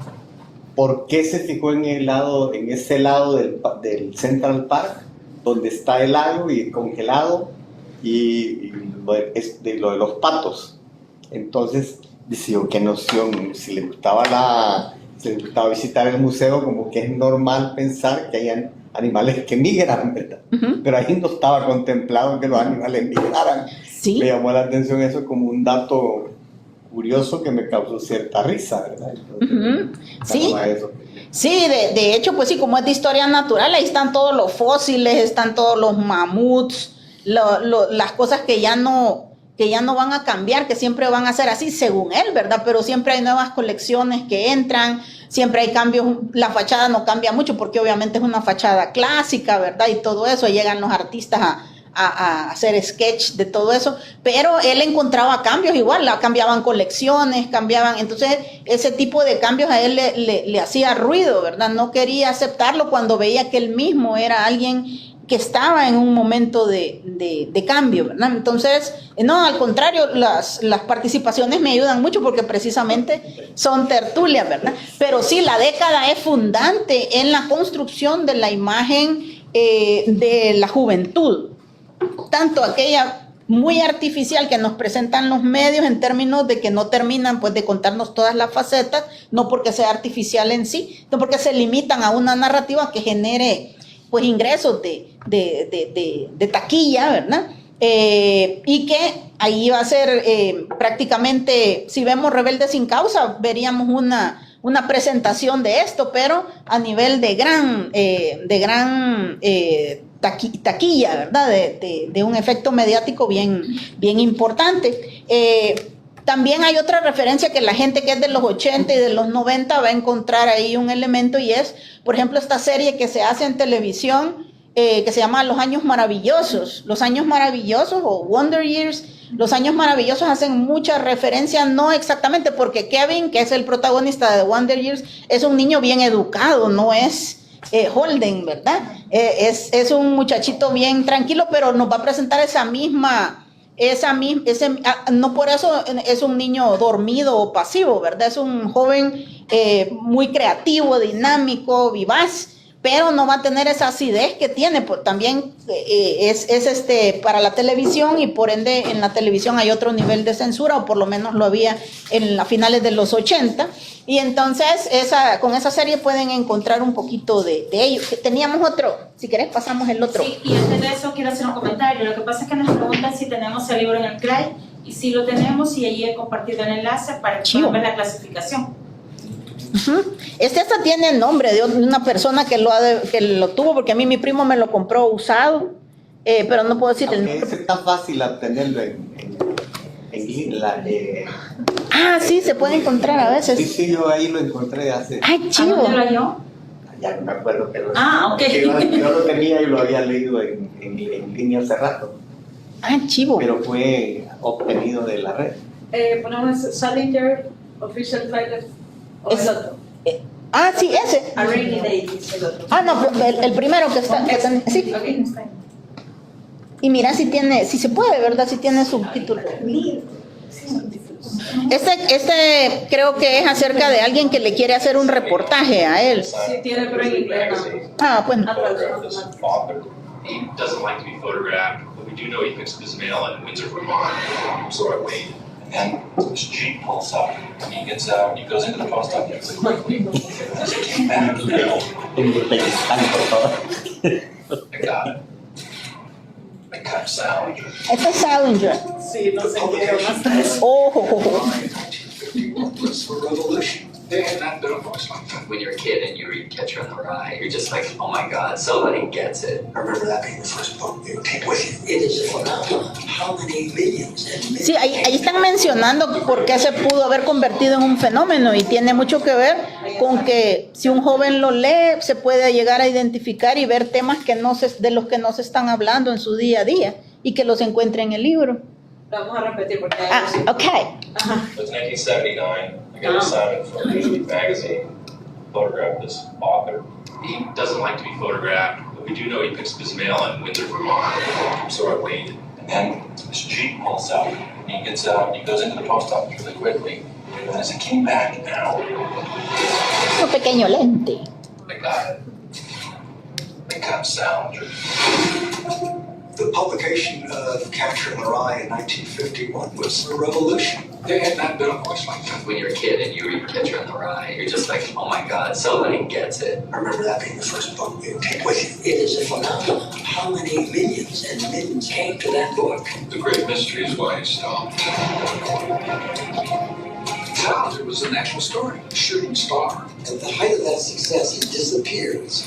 por qué se fijó en ese lado del Central Park, donde está el lago y congelado, y lo de los patos. Entonces, decía, qué noción, si le gustaba visitar el museo, como que es normal pensar que hay animales que migran, ¿verdad? Uh-huh. Pero ahí no estaba contemplado que los animales migraran. ¿Sí? Me llamó la atención eso como un dato curioso que me causó cierta risa, ¿verdad? Entonces, sí, sí, de hecho, pues sí, como es de historia natural, ahí están todos los fósiles, están todos los mamuts, las cosas que ya no van a cambiar, que siempre van a ser así, según él, ¿verdad? Pero siempre hay nuevas colecciones que entran, siempre hay cambios, la fachada no cambia mucho porque obviamente es una fachada clásica, ¿verdad? Y todo eso, llegan los artistas a hacer sketch de todo eso, pero él encontraba cambios igual, cambiaban colecciones, entonces ese tipo de cambios a él le hacía ruido, ¿verdad? No quería aceptarlo cuando veía que él mismo era alguien que estaba en un momento de cambio, ¿verdad? Entonces, no, al contrario, las participaciones me ayudan mucho porque precisamente son tertulias, ¿verdad? Pero sí, la década es fundante en la construcción de la imagen de la juventud, tanto aquella muy artificial que nos presentan los medios en términos de que no terminan pues de contarnos todas las facetas, no porque sea artificial en sí, sino porque se limitan a una narrativa que genere pues ingresos de taquilla, ¿verdad? Y que ahí va a ser prácticamente, si vemos Rebelde sin Causa, veríamos una presentación de esto, pero a nivel de gran taquilla, ¿verdad? De un efecto mediático bien importante. También hay otra referencia que la gente que es de los 80 y de los 90 va a encontrar ahí un elemento, y es, por ejemplo, esta serie que se hace en televisión que se llama Los Años Maravillosos. Los Años Maravillosos o Wonder Years. Los Años Maravillosos hacen mucha referencia, no exactamente, porque Kevin, que es el protagonista de Wonder Years, es un niño bien educado, no es Holden, ¿verdad? Es un muchachito bien tranquilo, pero nos va a presentar no por eso es un niño dormido o pasivo, ¿verdad? Es un joven muy creativo, dinámico, vivaz, pero no va a tener esa acidez que tiene, pues también es para la televisión, y por ende en la televisión hay otro nivel de censura, o por lo menos lo había en las finales de los 80, y entonces con esa serie pueden encontrar un poquito de ello. Teníamos otro, si querés pasamos el otro. Sí, y antes de eso quiero hacer un comentario. Lo que pasa es que nos preguntan si tenemos el libro en el CRAI, y si lo tenemos, y allí he compartido el enlace para que puedan ver la clasificación. Hasta tiene el nombre de una persona que lo tuvo, porque a mí mi primo me lo compró usado, pero no puedo decir el nombre. Es tan fácil obtenerlo en sí, se puede encontrar a veces. Sí, yo ahí lo encontré hace... ¡Ay, chivo! ¿A dónde lo halló? Ya no me acuerdo, pero ok. Yo lo tenía y lo había leído en línea hace rato. ¡Ay, chivo! Pero fue obtenido de la red. Ponemos Salinger, Official Trailer, o el otro. Sí, ese. A Rainy Day, dice el otro. No, el primero que está. Sí. Ok, está bien. Y mira si se puede, ¿verdad? Si tiene subtítulos. Este creo que es acerca de alguien que le quiere hacer un reportaje a él. Sí, tiene, pero en inglés. Bueno. He doesn't like to be photographed, but we do know he picks up his mail in Windsor, Vermont. So I wait. And his Jeep pulls up, and he gets out, he goes into the post office quickly. As he came back, I got it. I cut Salinger. Este es Salinger. Sí, no sé qué más. Oh. 1951 was for revolution. They had not done a voice like that. When you're a kid and you read Catcher in the Rye, you're just like, oh my God, somebody gets it. I remember that being the first book you take with you. It is a phenomenon. How many millions and millions? Sí, ahí están mencionando por qué se pudo haber convertido en un fenómeno, y tiene mucho que ver con que si un joven lo lee, se puede llegar a identificar y ver temas de los que no se están hablando en su día a día, y que los encuentre en el libro. Vamos a repetir porque Ok. It's 1979. I got assignment from Newsweek magazine. Photographed this author. He doesn't like to be photographed, but we do know he picks up his mail in Windsor, Vermont. So I waited. And then his Jeep pulls up. And he gets out. He goes into the post office really quickly. And as he came back, now Un pequeño lente. I got it. I cut Salinger. The publication of Catcher in the Rye in 1951 was a revolution. They had not done a voice like that. When you're a kid and you read Catcher in the Rye, you're just like, oh my God, somebody gets it. I remember that being the first book you take with you. It is a phenomenon. How many millions and millions came to that book? The great mystery is why it stopped. It was an actual story, a shooting star. At the height of that success, he disappears.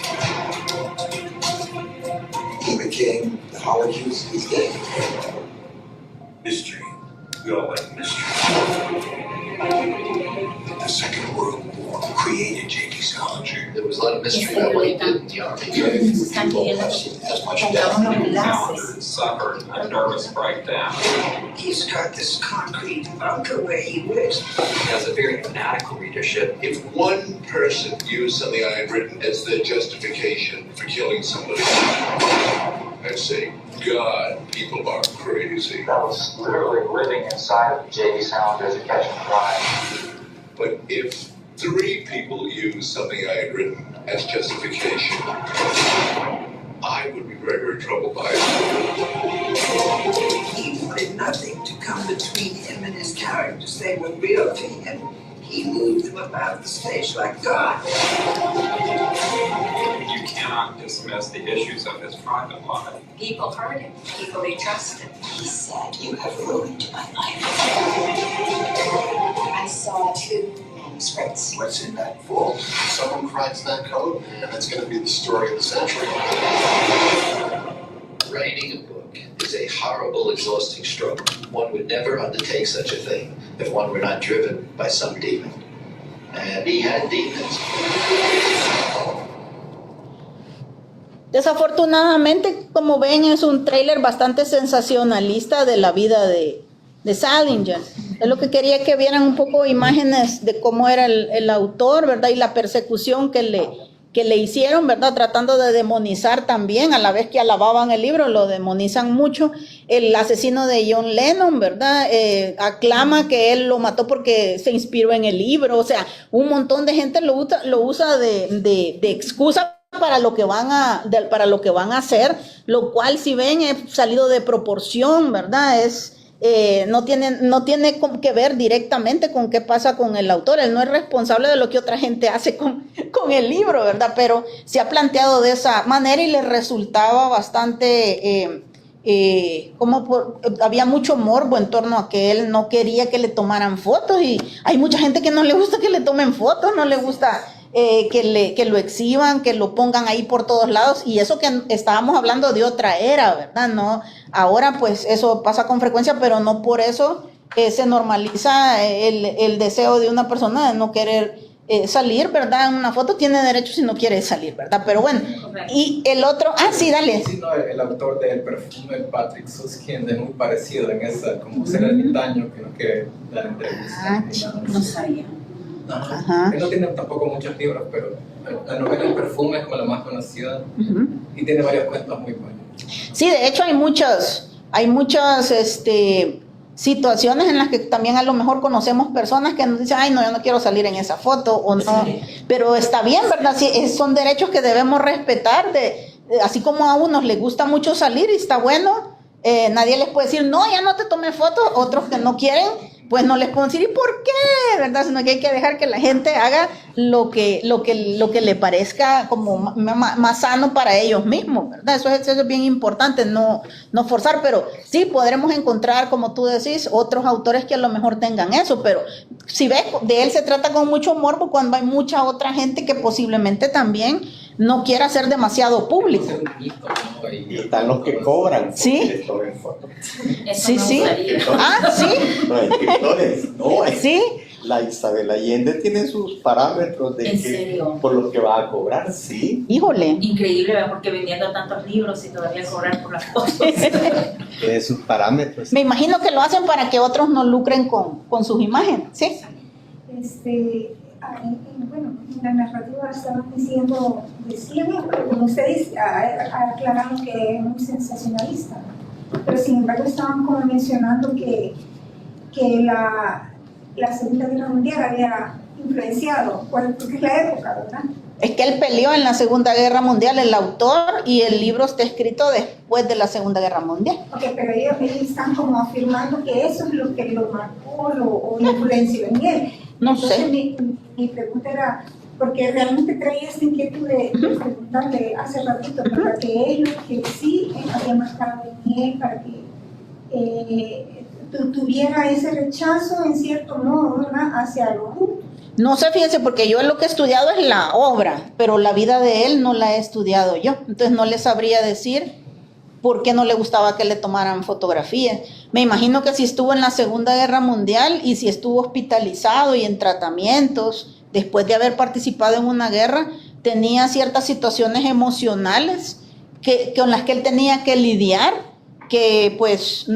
He became the Howard Hughes of his day. Mystery. We all like mystery. The Second World War created J.D. J.D. Salinger. There was a lot of mystery about what he did in the army. Nos están pidiendo That's much que better. pongamos los enlaces. Salinger suffered a nervous breakdown. He's got this concrete bunker where he lives. He has a very fanatical readership. If one person used something I had written as their justification for killing somebody, I'd say, God, people are crazy. That was literally living inside of J.D. Salinger's A Catch and Ride. But if 3 people used something I had written as justification, I would be very, very troubled by it. He wanted nothing to come between him and his characters. They were real to him. He moved them about the stage like God. You cannot dismiss the issues of his private life. People heard him, people he trusted. He said, "You have ruined my life." I saw 2 manuscripts. What's in that vault? If someone cracks that code, and it's going to be the story of the century. Writing a book is a horrible, exhausting struggle. One would never undertake such a thing if one were not driven by some demon. And he had demons. Desafortunadamente, como ven, es un tráiler bastante sensacionalista de la vida de Salinger. Es lo que quería que vieran un poco imágenes de cómo era el autor, ¿verdad? Y la persecución que le hicieron, ¿verdad? Tratando de demonizar también, a la vez que alababan el libro, lo demonizan mucho. El asesino de John Lennon, ¿verdad? Aclama que él lo mató porque se inspiró en el libro. O sea, un montón de gente lo usa de excusa para lo que van a hacer, lo cual, si ven, es salido de proporción, ¿verdad? No tiene que ver directamente con qué pasa con el autor. Él no es responsable de lo que otra gente hace con el libro, ¿verdad? Pero se ha planteado de esa manera y le resultaba bastante, había mucho morbo en torno a que él no quería que le tomaran fotos, y hay mucha gente que no le gusta que le tomen fotos, no le gusta que lo exhiban, que lo pongan ahí por todos lados, y eso que estábamos hablando de otra era, ¿verdad? No, ahora pues eso pasa con frecuencia, pero no por eso se normaliza el deseo de una persona de no querer salir, ¿verdad? En una foto tiene derecho si no quiere salir, ¿verdad? Pero bueno, y el otro, sí, dale. Sí, no, el autor del perfume, Patrick Süskind, es muy parecido en esa, como ser ermitaño que no quiere dar entrevistas. No sabía. Ajá. Él no tiene tampoco muchos libros, pero la novela El perfume es como la más conocida, y tiene varios cuentos muy buenos. Sí, de hecho hay muchas situaciones en las que también a lo mejor conocemos personas que nos dicen, ay, no, yo no quiero salir en esa foto, o no, pero está bien, ¿verdad? Sí, son derechos que debemos respetar, así como a unos les gusta mucho salir y está bueno, nadie les puede decir, no, ya no te tomé fotos. Otros que no quieren, pues no les pueden decir, ¿y por qué? ¿Verdad? Sino que hay que dejar que la gente haga lo que le parezca como más sano para ellos mismos, ¿verdad? Eso es bien importante, no forzar, pero sí podremos encontrar, como tú decís, otros autores que a lo mejor tengan eso, pero si ves, de él se trata con mucho morbo cuando hay mucha otra gente que posiblemente también no quiera ser demasiado público. Y están los que cobran. Sí. Les tomen fotos. Eso me gustaría. Sí. Los escritores, no. Sí. La Isabel Allende tiene sus parámetros de ¿En serio? por lo que va a cobrar, sí. Híjole. Increíble, ¿verdad? Porque vendiendo tantos libros y todavía cobrar por las fotos. Tiene sus parámetros. Me imagino que lo hacen para que otros no lucren con sus imágenes, ¿sí? Bueno, en la narrativa estaban diciendo, decían, como ustedes aclararon que es muy sensacionalista, pero sin embargo estaban como mencionando que la Segunda Guerra Mundial había influenciado, porque es la época, ¿verdad? Es que él peleó en la Segunda Guerra Mundial, el autor, y el libro está escrito después de la Segunda Guerra Mundial. Ok, pero ellos están como afirmando que eso es lo que lo marcó o influenció en él. No Entonces, sé. Mi pregunta era, porque realmente traía esta inquietud de preguntarle hace ratito, ¿verdad? Que es lo que sí había marcado en él para que tuviera ese rechazo en cierto modo, ¿verdad? Hacia lo justo. No sé, fíjense, porque yo lo que he estudiado es la obra, pero la vida de él no la he estudiado yo. Entonces no le sabría decir por qué no le gustaba que le tomaran fotografías. Me imagino que si estuvo en la Segunda Guerra Mundial y si estuvo hospitalizado y en tratamientos, después de haber participado en una guerra, tenía ciertas situaciones emocionales con las que él tenía que lidiar, que pues,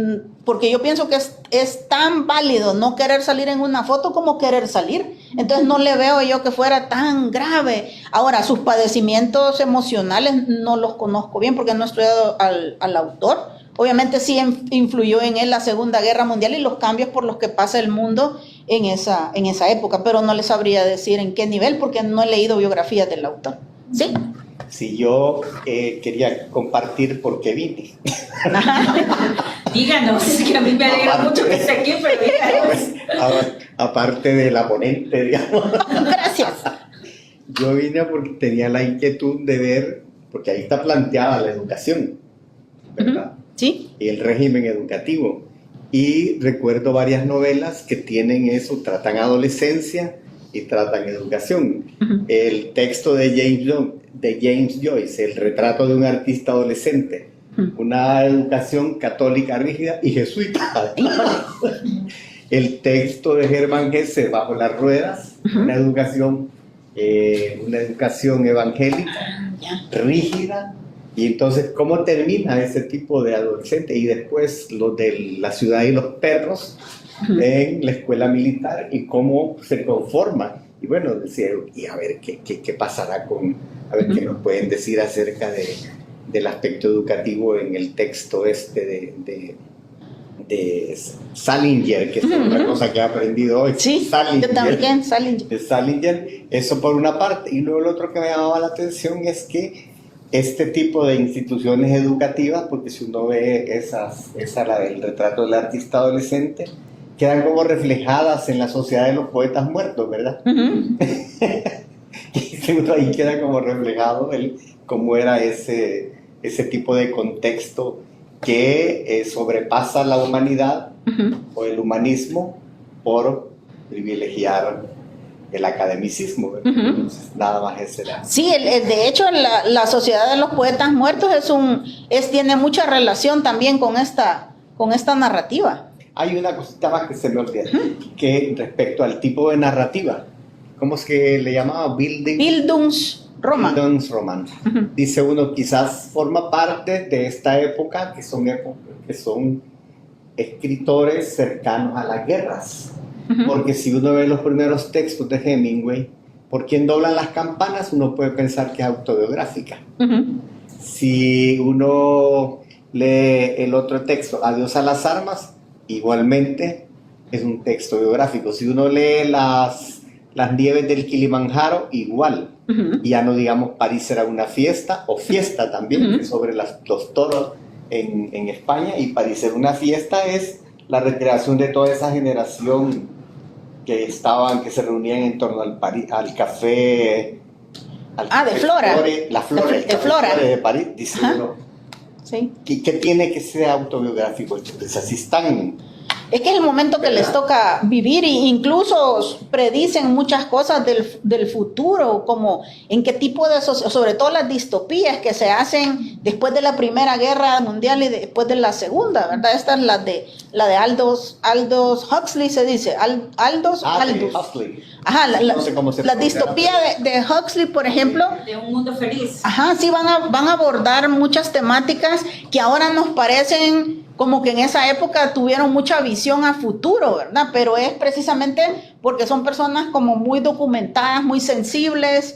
porque yo pienso que es tan válido no querer salir en una foto como querer salir. Entonces no le veo yo que fuera tan grave. Ahora, sus padecimientos emocionales no los conozco bien porque no he estudiado al autor. Obviamente sí influyó en él la Segunda Guerra Mundial y los cambios por los que pasa el mundo en esa época, pero no les sabría decir en qué nivel porque no he leído biografías del autor. ¿Sí? Sí, yo quería compartir por qué vine. Díganos, que a mí me alegra mucho que esté aquí, pero díganos. Aparte de la ponente, digamos. Gracias. Yo vine porque tenía la inquietud de ver, porque ahí está planteada la educación, ¿verdad? Sí. Y el régimen educativo. Y recuerdo varias novelas que tienen eso, tratan adolescencia y tratan educación. El texto de James Joyce, El retrato de un artista adolescente, una educación católica rígida y jesuita. El texto de Hermann Hesse, Bajo las ruedas, una educación evangélica, rígida. Y entonces, ¿cómo termina ese tipo de adolescente? Y después lo de La ciudad y los perros en la escuela militar y cómo se conforma. Y bueno, decía, y a ver qué pasará con, a ver qué nos pueden decir acerca del aspecto educativo en el texto de Salinger, que es otra cosa que he aprendido hoy. Sí, Salinger, yo también, Salinger. De Salinger, eso por una parte. Y luego lo otro que me llamaba la atención es que este tipo de instituciones educativas, porque si uno ve la del retrato del artista adolescente, quedan como reflejadas en la sociedad de los poetas muertos, ¿verdad? Y seguro ahí queda como reflejado cómo era ese tipo de contexto que sobrepasa la humanidad o el humanismo por privilegiar el academicismo, ¿verdad? Entonces, nada más ese era. Sí, de hecho la sociedad de los poetas muertos tiene mucha relación también con esta narrativa. Hay una cosita más que se me olvida, que respecto al tipo de narrativa, ¿cómo es que le llamaba? Bildungsroman. Bildungsroman. Dice uno, quizás forma parte de esta época, que son escritores cercanos a las guerras. Porque si uno ve los primeros textos de Hemingway, por quien doblan las campanas, uno puede pensar que es autobiográfica. Si uno lee el otro texto, Adiós a las armas, igualmente es un texto biográfico. Si uno lee las nieves del Kilimanjaro, igual. Y ya no digamos París era una fiesta, o fiesta también, que es sobre los toros en España, y París era una fiesta es la recreación de toda esa generación que se reunían en torno al café. De Flora. De Flora. De París, dice uno. Sí. ¿Qué tiene que ser autobiográfico? Entonces, así están. Es que es el momento que les toca vivir, e incluso predicen muchas cosas del futuro, como en qué tipo de sobre todo las distopías que se hacen después de la Primera Guerra Mundial y después de la Segunda, ¿verdad? Esta es la de Aldous Huxley, se dice, Aldous. Huxley. Ajá, no sé cómo se la distopía de Huxley, por ejemplo. De un mundo feliz. Ajá, sí, van a abordar muchas temáticas que ahora nos parecen como que en esa época tuvieron mucha visión a futuro, ¿verdad? Pero es precisamente porque son personas como muy documentadas, muy sensibles,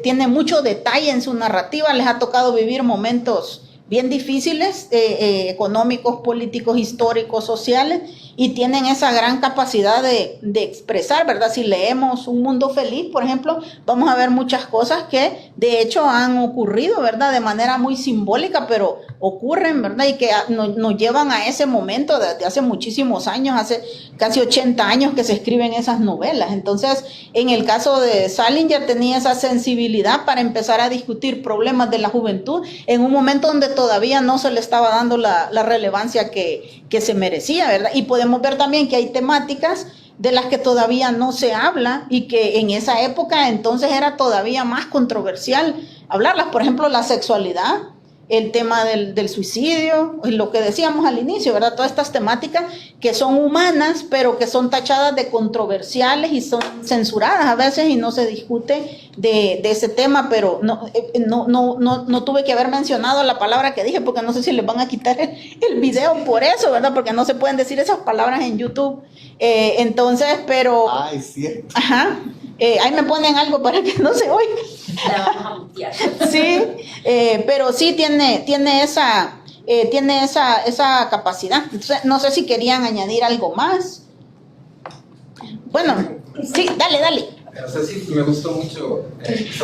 tienen mucho detalle en su narrativa, les ha tocado vivir momentos bien difíciles, económicos, políticos, históricos, sociales, y tienen esa gran capacidad de expresar, ¿verdad? Si leemos Un mundo feliz, por ejemplo, vamos a ver muchas cosas que de hecho han ocurrido, ¿verdad? De manera muy simbólica, pero ocurren, ¿verdad? Y que nos llevan a ese momento de hace muchísimos años, hace casi 80 años que se escriben esas novelas. Entonces, en el caso de Salinger tenía esa sensibilidad para empezar a discutir problemas de la juventud en un momento donde todavía no se le estaba dando la relevancia que se merecía, ¿verdad? Y podemos ver también que hay temáticas de las que todavía no se habla y que en esa época entonces era todavía más controversial hablarlas. Por ejemplo, la sexualidad el tema del suicidio, lo que decíamos al inicio, ¿verdad? Todas estas temáticas que son humanas, pero que son tachadas de controversiales y son censuradas a veces y no se discute de ese tema, pero no tuve que haber mencionado la palabra que dije porque no sé si les van a quitar el video por eso, ¿verdad? Porque no se pueden decir esas palabras en YouTube. Entonces, pero... Ay, cierto. Ajá. Ahí me ponen algo para que no se oiga. La vamos a mutear. Sí, pero sí tiene esa capacidad. Entonces, no sé si querían añadir algo más. Bueno, sí, dale. O sea, sí, me gustó mucho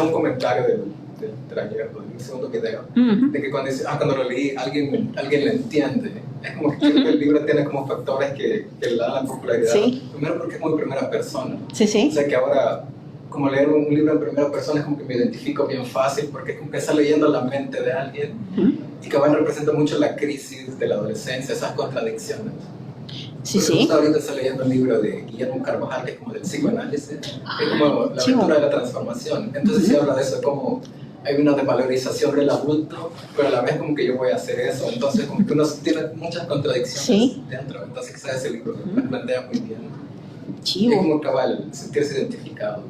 un comentario del ayer, del segundo video, de que cuando lo leí, alguien lo entiende. Es como que creo que el libro tiene como factores que le dan la popularidad. Sí. Primero porque es muy primera persona. Sí. O sea que ahora, como leer un libro en primera persona es como que me identifico bien fácil, porque es como que está leyendo la mente de alguien y que representa mucho la crisis de la adolescencia, esas contradicciones. Sí. Ahorita estoy leyendo un libro de Guillermo Carvajal, que es como del psicoanálisis, que es como la aventura de la transformación. Entonces sí habla de eso, como hay una desvalorización del adulto, pero a la vez como que yo voy a hacer eso. Entonces como que uno tiene muchas contradicciones dentro. Entonces quizás ese libro me plantea muy bien. Chivo. Es como cabal, sentirse identificado.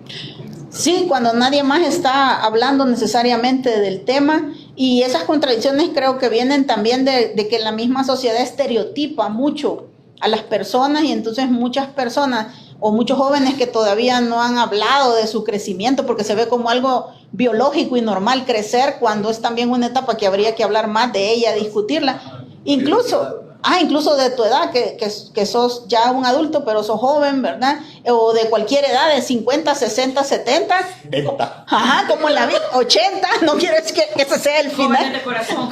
Sí, cuando nadie más está hablando necesariamente del tema, y esas contradicciones creo que vienen también de que la misma sociedad estereotipa mucho a las personas, y entonces muchas personas o muchos jóvenes que todavía no han hablado de su crecimiento porque se ve como algo biológico y normal crecer, cuando es también una etapa que habría que hablar más de ella, discutirla, incluso de tu edad, que sos ya un adulto, pero sos joven, ¿verdad? O de cualquier edad, de 50, 60, 70. Ajá, como en la vida, 80, no quiero decir que ese sea el final. Jóvenes de corazón.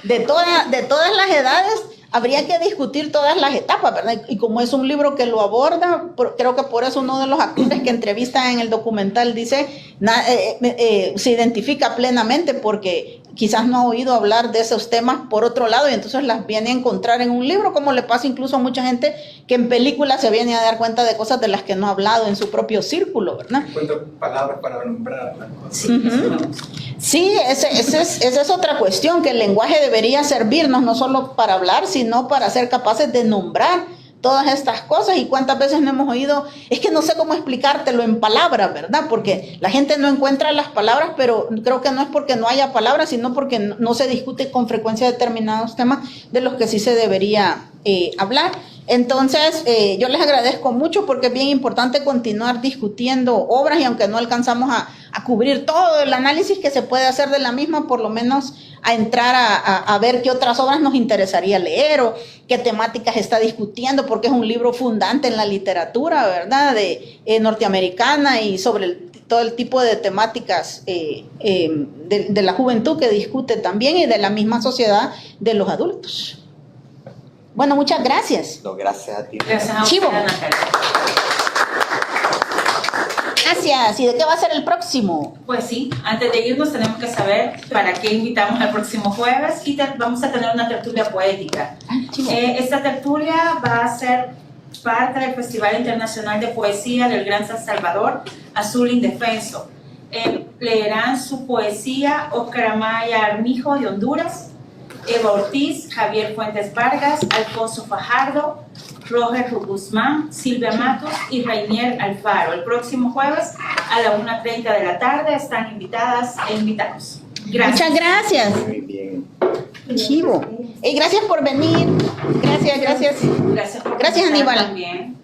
De todas las edades, habría que discutir todas las etapas, ¿verdad? Y como es un libro que lo aborda, creo que por eso uno de los actores que entrevistan en el documental dice, se identifica plenamente porque quizás no ha oído hablar de esos temas por otro lado y entonces las viene a encontrar en un libro, como le pasa incluso a mucha gente que en películas se viene a dar cuenta de cosas de las que no ha hablado en su propio círculo, ¿verdad? Encuentra palabras para nombrar las cosas. Sí, esa es otra cuestión, que el lenguaje debería servirnos no solo para hablar, sino para ser capaces de nombrar todas estas cosas. Y cuántas veces no hemos oído, es que no sé cómo explicártelo en palabras, ¿verdad? Porque la gente no encuentra las palabras, pero creo que no es porque no haya palabras, sino porque no se discute con frecuencia determinados temas de los que sí se debería hablar. Entonces, yo les agradezco mucho porque es bien importante continuar discutiendo obras, y aunque no alcanzamos a cubrir todo el análisis que se puede hacer de la misma, por lo menos a entrar a ver qué otras obras nos interesaría leer o qué temáticas está discutiendo, porque es un libro fundante en la literatura, ¿verdad?, norteamericana, y sobre todo el tipo de temáticas de la juventud que discute también, y de la misma sociedad de los adultos. Bueno, muchas gracias. No, gracias a ti. Gracias a Chivo. usted, Natalia. Gracias. ¿Y de qué va a ser el próximo? Pues sí, antes de irnos tenemos que saber para qué invitamos al próximo jueves, y vamos a tener una tertulia poética. Esta tertulia va a ser parte del Festival Internacional de Poesía del Gran San Salvador, Azul Indefenso. Leerán su poesía Óscar Amaya Armijo de Honduras, Eva Ortiz, Javier Fuentes Vargas, Alfonso Fajardo, Roger Guzmán, Silvia Matos y Rainier Alfaro. El próximo jueves a la 1:30 de la tarde están invitadas e invitados. Gracias. Muchas gracias. Muy bien. Chivo. Gracias por venir. Gracias. Gracias, Gracias, Aníbal. También.